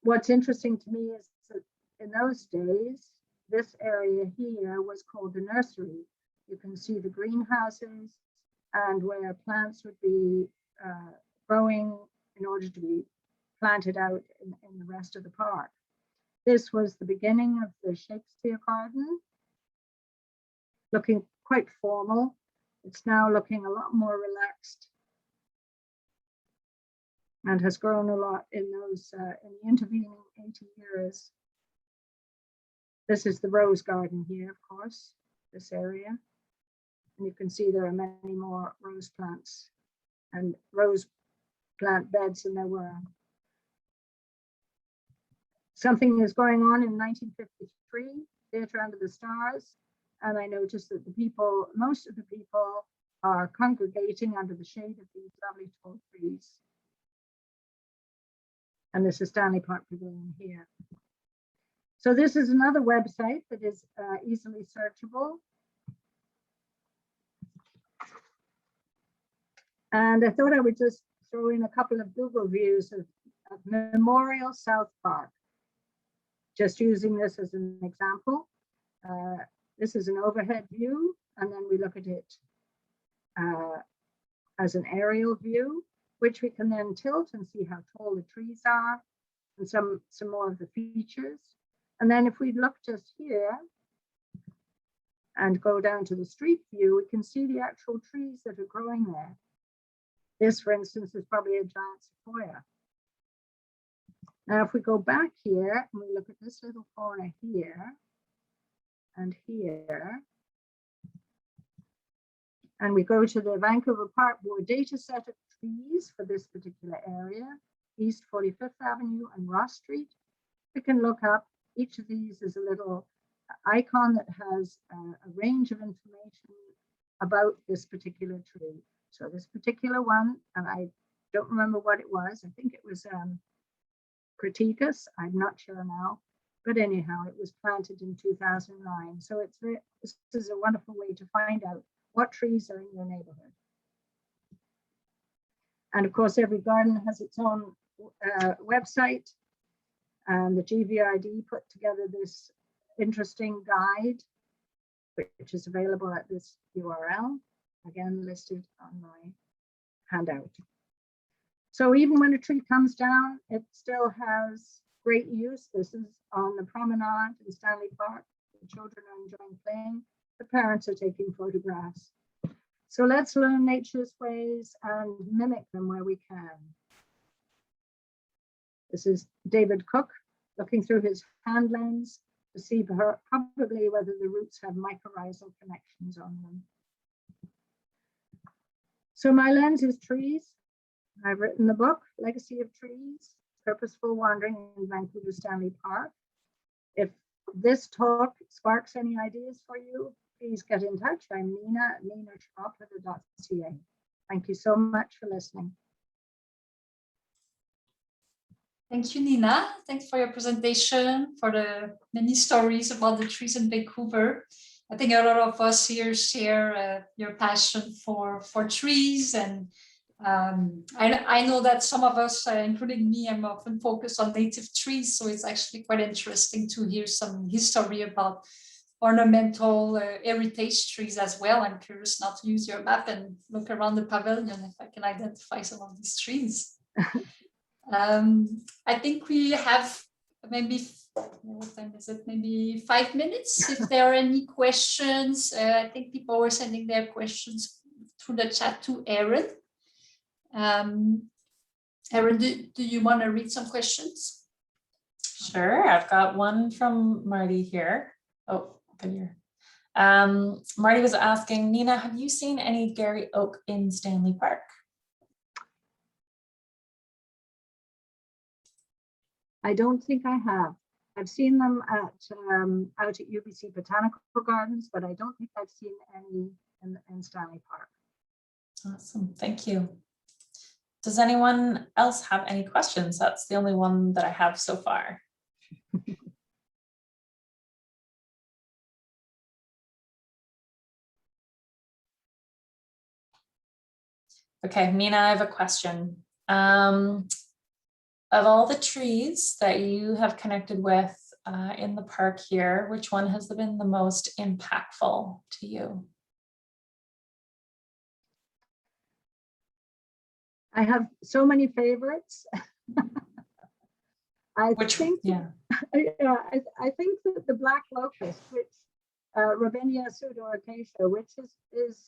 What's interesting to me is that in those days, this area here was called the nursery. You can see the greenhouses and where plants would be growing in order to be planted out in the rest of the park. This was the beginning of the Shakespeare Garden, looking quite formal. It's now looking a lot more relaxed and has grown a lot in those in the intervening 80 years. This is the rose garden here, of course, this area. And you can see there are many more rose plants and rose plant beds than there were. Something is going on in 1953, Theatre Under the Stars. And I noticed that the people, most of the people are congregating under the shade of these lovely tall trees. And this is Stanley Park Pavilion here. So this is another website that is easily searchable. And I thought I would just throw in a couple of Google views of Memorial South Park. Just using this as an example. This is an overhead view, and then we look at it as an aerial view, which we can then tilt and see how tall the trees are and some more of the features. And then if we look just here and go down to the street view, we can see the actual trees that are growing there. This, for instance, is probably a giant sequoia. Now, if we go back here and we look at this little corner here and here, and we go to the Vancouver Park Board data set of trees for this particular area, East 45th Avenue and Ross Street, we can look up. Each of these is a little icon that has a range of information about this particular tree. So this particular one, and I don't remember what it was, I think it was Criticus, I'm not sure now, but anyhow, it was planted in 2009. So this is a wonderful way to find out what trees are in your neighborhood. And of course, every garden has its own website. And the GVRD put together this interesting guide, which is available at this URL, again listed on my handout. So even when a tree comes down, it still has great use. This is on the promenade in Stanley Park. The children are enjoying playing. The parents are taking photographs. So let's learn nature's ways and mimic them where we can. This is David Cook looking through his hand lens to see probably whether the roots have mycorrhizal connections on them. So my lens is trees. I've written the book, Legacy of Trees, Purposeful Wandering in Vancouver Stanley Park. If this talk sparks any ideas for you, please get in touch. I'm Nina at nina@schroppler.ca. Thank you so much for listening. Thank you, Nina. Thanks for your presentation, for the many stories about the trees in Vancouver. I think a lot of us here share your passion for trees, and I know that some of us, including me, I'm often focused on native trees, so it's actually quite interesting to hear some history about ornamental heritage trees as well. I'm curious now to use your map and look around the pavilion if I can identify some of these trees. I think we have maybe, what time is it? Maybe 5 minutes. If there are any questions, I think people were sending their questions through the chat to Erin. Erin, do you want to read some questions? Sure, I've got one from Marty here. Oh, good here. Marty was asking, Nina, have you seen any Gary oak in Stanley Park? I don't think I have. I've seen them at out at UBC Botanical Gardens, but I don't think I've seen any in Stanley Park. Awesome, thank you. Does anyone else have any questions? That's the only one that I have so far. Okay, Mina, I have a question. Of all the trees that you have connected with in the park here, which one has been the most impactful to you? I have so many favorites. I think that the black locust, which Robinia pseudoacacia, which is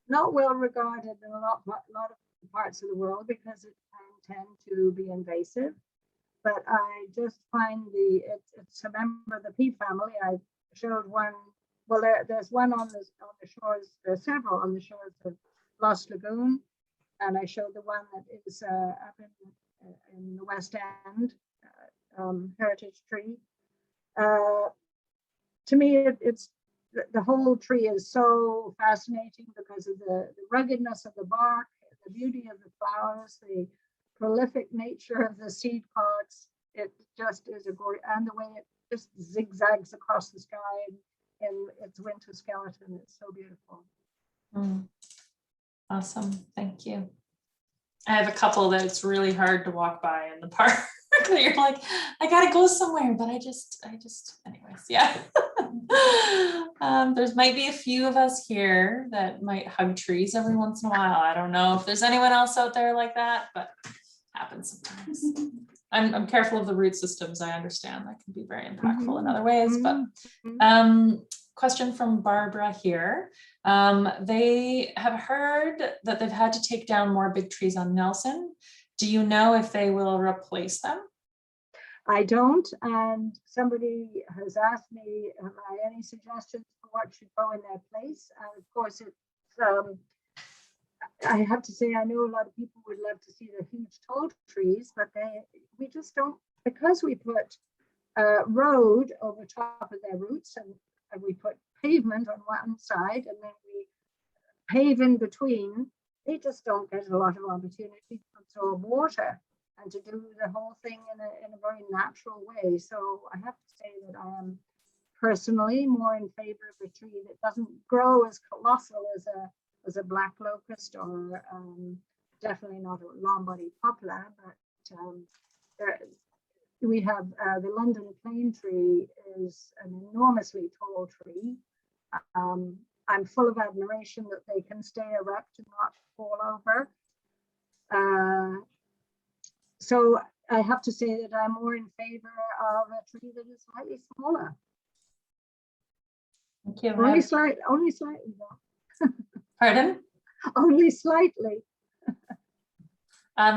not well regarded in a lot of parts of the world because it can tend to be invasive. But I just find it's a member of the pea family. I showed one. Well, there's one on the shores. There's several on the shores of Lost Lagoon, and I showed the one that is up in the West End, heritage tree. To me, it's the whole tree is so fascinating because of the ruggedness of the bark, the beauty of the flowers, the prolific nature of the seed pods. It just is a gorgeous, and the way it just zigzags across the sky in its winter skeleton. It's so beautiful. Awesome, thank you. I have a couple that it's really hard to walk by in the park. You're like, I gotta go somewhere, but I just, anyways, yeah. There's might be a few of us here that might hug trees every once in a while. I don't know if there's anyone else out there like that, but it happens sometimes. I'm careful of the root systems. I understand that can be very impactful in other ways, but question from Barbara here. They have heard that they've had to take down more big trees on Nelson. Do you know if they will replace them? I don't, and somebody has asked me, have I any suggestions for what should go in their place? And of course, it's, I have to say, I know a lot of people would love to see the huge tall trees, but we just don't, because we put road over top of their roots, and we put pavement on one side, and then we pave in between, they just don't get a lot of opportunity to absorb water and to do the whole thing in a very natural way. So I have to say that I am personally more in favor of a tree that doesn't grow as colossal as a black locust, or definitely not a long-bodied poplar, but we have the London plane tree is an enormously tall tree. I'm full of admiration that they can stay erect and not fall over. So I have to say that I'm more in favor of a tree that is slightly smaller. Thank you. Only slightly though. Pardon? Only slightly.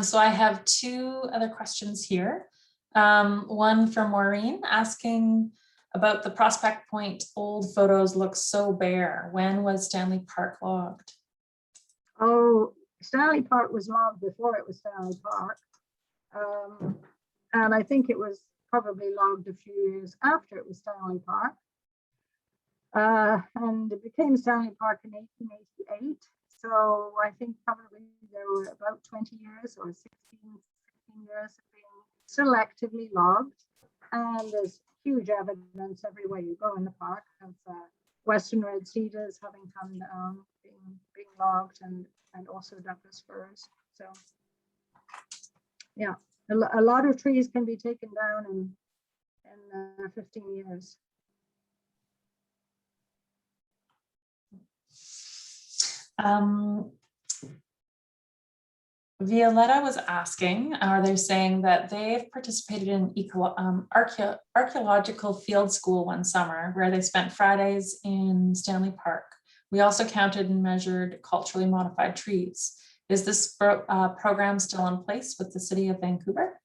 So I have two other questions here. One from Maureen asking about the Prospect Point old photos look so bare. When was Stanley Park logged? Oh, Stanley Park was logged before it was Stanley Park. And I think it was probably logged a few years after it was Stanley Park. And it became Stanley Park in 1888. So I think probably there were about 20 years or 16 years of being selectively logged. And there's huge evidence everywhere you go in the park of Western red cedars having come down, being logged, and also Douglas firs. So yeah, a lot of trees can be taken down in 15 years. Violetta was asking, are they saying that they've participated in archaeological field school one summer where they spent Fridays in Stanley Park. We also counted and measured culturally modified trees. Is this program still in place with the city of Vancouver?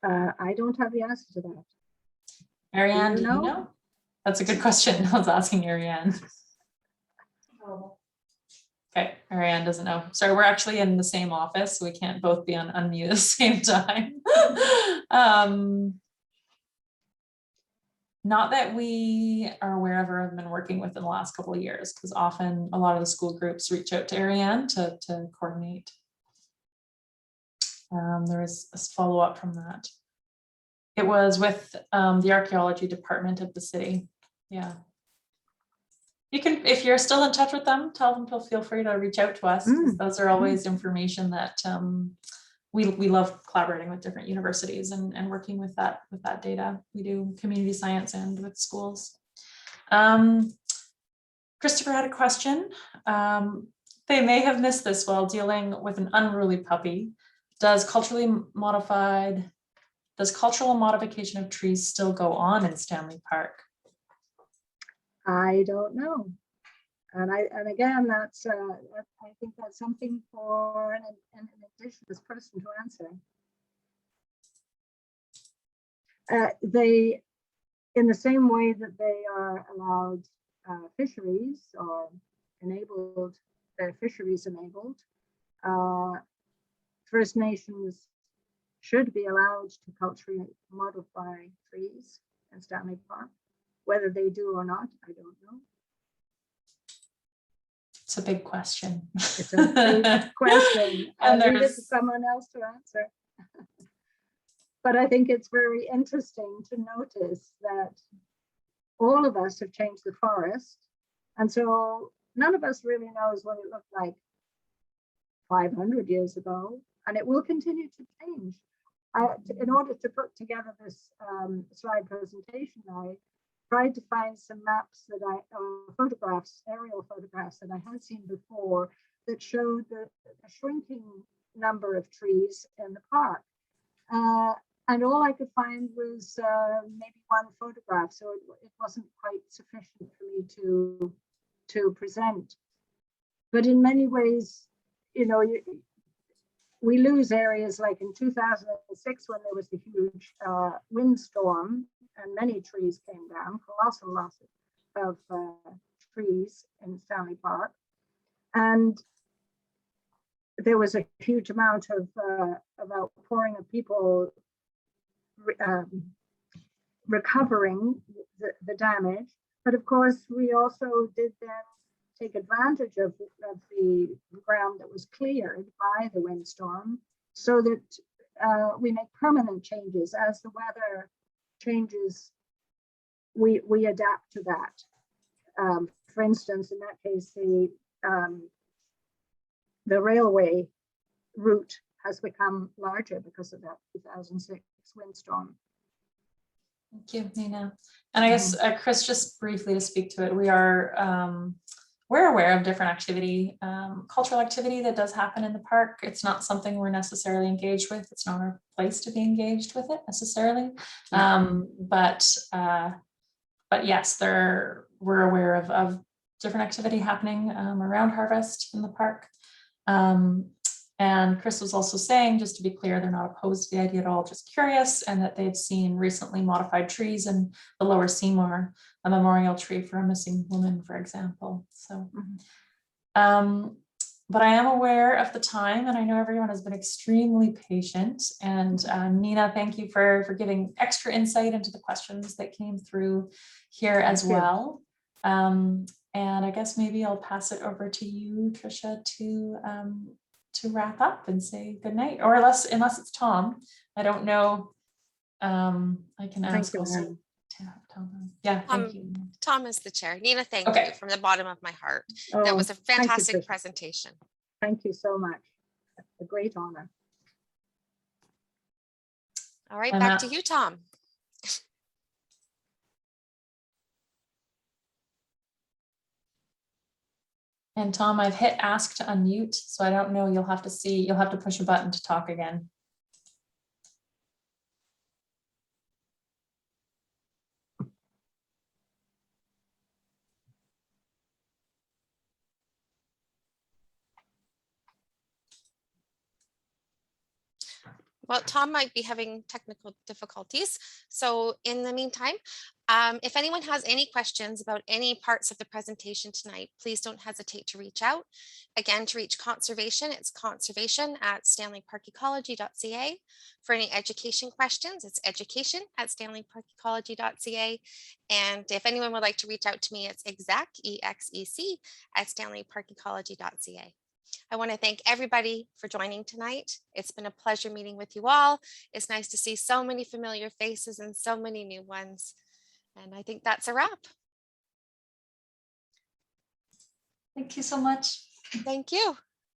I don't have the answer to that. Ariane, do you know? That's a good question. I was asking Ariane. Okay, Ariane doesn't know. Sorry, we're actually in the same office, so we can't both be on unmute at the same time. Not that we are aware of or have been working with in the last couple of years, because often a lot of the school groups reach out to Ariane to coordinate. There was a follow-up from that. It was with the archaeology department of the city. Yeah. You can, if you're still in touch with them, tell them to feel free to reach out to us. Those are always information that we love collaborating with different universities and working with that data. We do community science and with schools. Christopher had a question. They may have missed this while dealing with an unruly puppy. Does cultural modification of trees still go on in Stanley Park? I don't know. And again, that's I think that's something for an indigenous person to answer. They, in the same way that they are allowed fisheries or enabled, fisheries enabled, First Nations should be allowed to culturally modify trees in Stanley Park. Whether they do or not, I don't know. It's a big question. It's a big question. I'll leave it to someone else to answer. But I think it's very interesting to notice that all of us have changed the forest. And so none of us really knows what it looked like 500 years ago. And it will continue to change. In order to put together this slide presentation, I tried to find some maps that photographs, aerial photographs that I had seen before that showed the shrinking number of trees in the park. And all I could find was maybe one photograph, so it wasn't quite sufficient for me to present. But in many ways, you know, we lose areas like in 2006 when there was the huge windstorm and many trees came down, colossal loss of trees in Stanley Park. And there was a huge amount of outpouring of people recovering the damage. But of course, we also did then take advantage of the ground that was cleared by the windstorm so that we make permanent changes. As the weather changes, we adapt to that. For instance, in that case, the railway route has become larger because of that 2006 windstorm. Thank you, Nina. And I guess, Chris, just briefly to speak to it, we're aware of different activity, cultural activity that does happen in the park. It's not something we're necessarily engaged with. It's not our place to be engaged with it necessarily. But yes, we're aware of different activity happening around harvest in the park. And Chris was also saying, just to be clear, they're not opposed to the idea at all, just curious, and that they've seen recently modified trees in the Lower Seymour, a memorial tree for a missing woman, for example. So, but I am aware of the time, and I know everyone has been extremely patient. And Nina, thank you for giving extra insight into the questions that came through here as well. And I guess maybe I'll pass it over to you, Tricia, to wrap up and say good night, or unless it's Tom, I don't know. I can ask also to have Tom. Yeah, thank you. Tom is the chair. Nina, thank you from the bottom of my heart. That was a fantastic presentation. Thank you so much. A great honor. All right, back to you, Tom. And Tom, I've hit ask to unmute, so I don't know, you'll have to push a button to talk again. Well, Tom might be having technical difficulties. So in the meantime, If anyone has any questions about any parts of the presentation tonight, please don't hesitate to reach out. Again, to reach conservation, it's conservation@stanleyparkecology.ca. For any education questions, it's education@stanleyparkecology.ca. And if anyone would like to reach out to me, it's exec@stanleyparkecology.ca. I want to thank everybody for joining tonight. It's been a pleasure meeting with you all. It's nice to see so many familiar faces and so many new ones. And I think that's a wrap. Thank you so much. Thank you.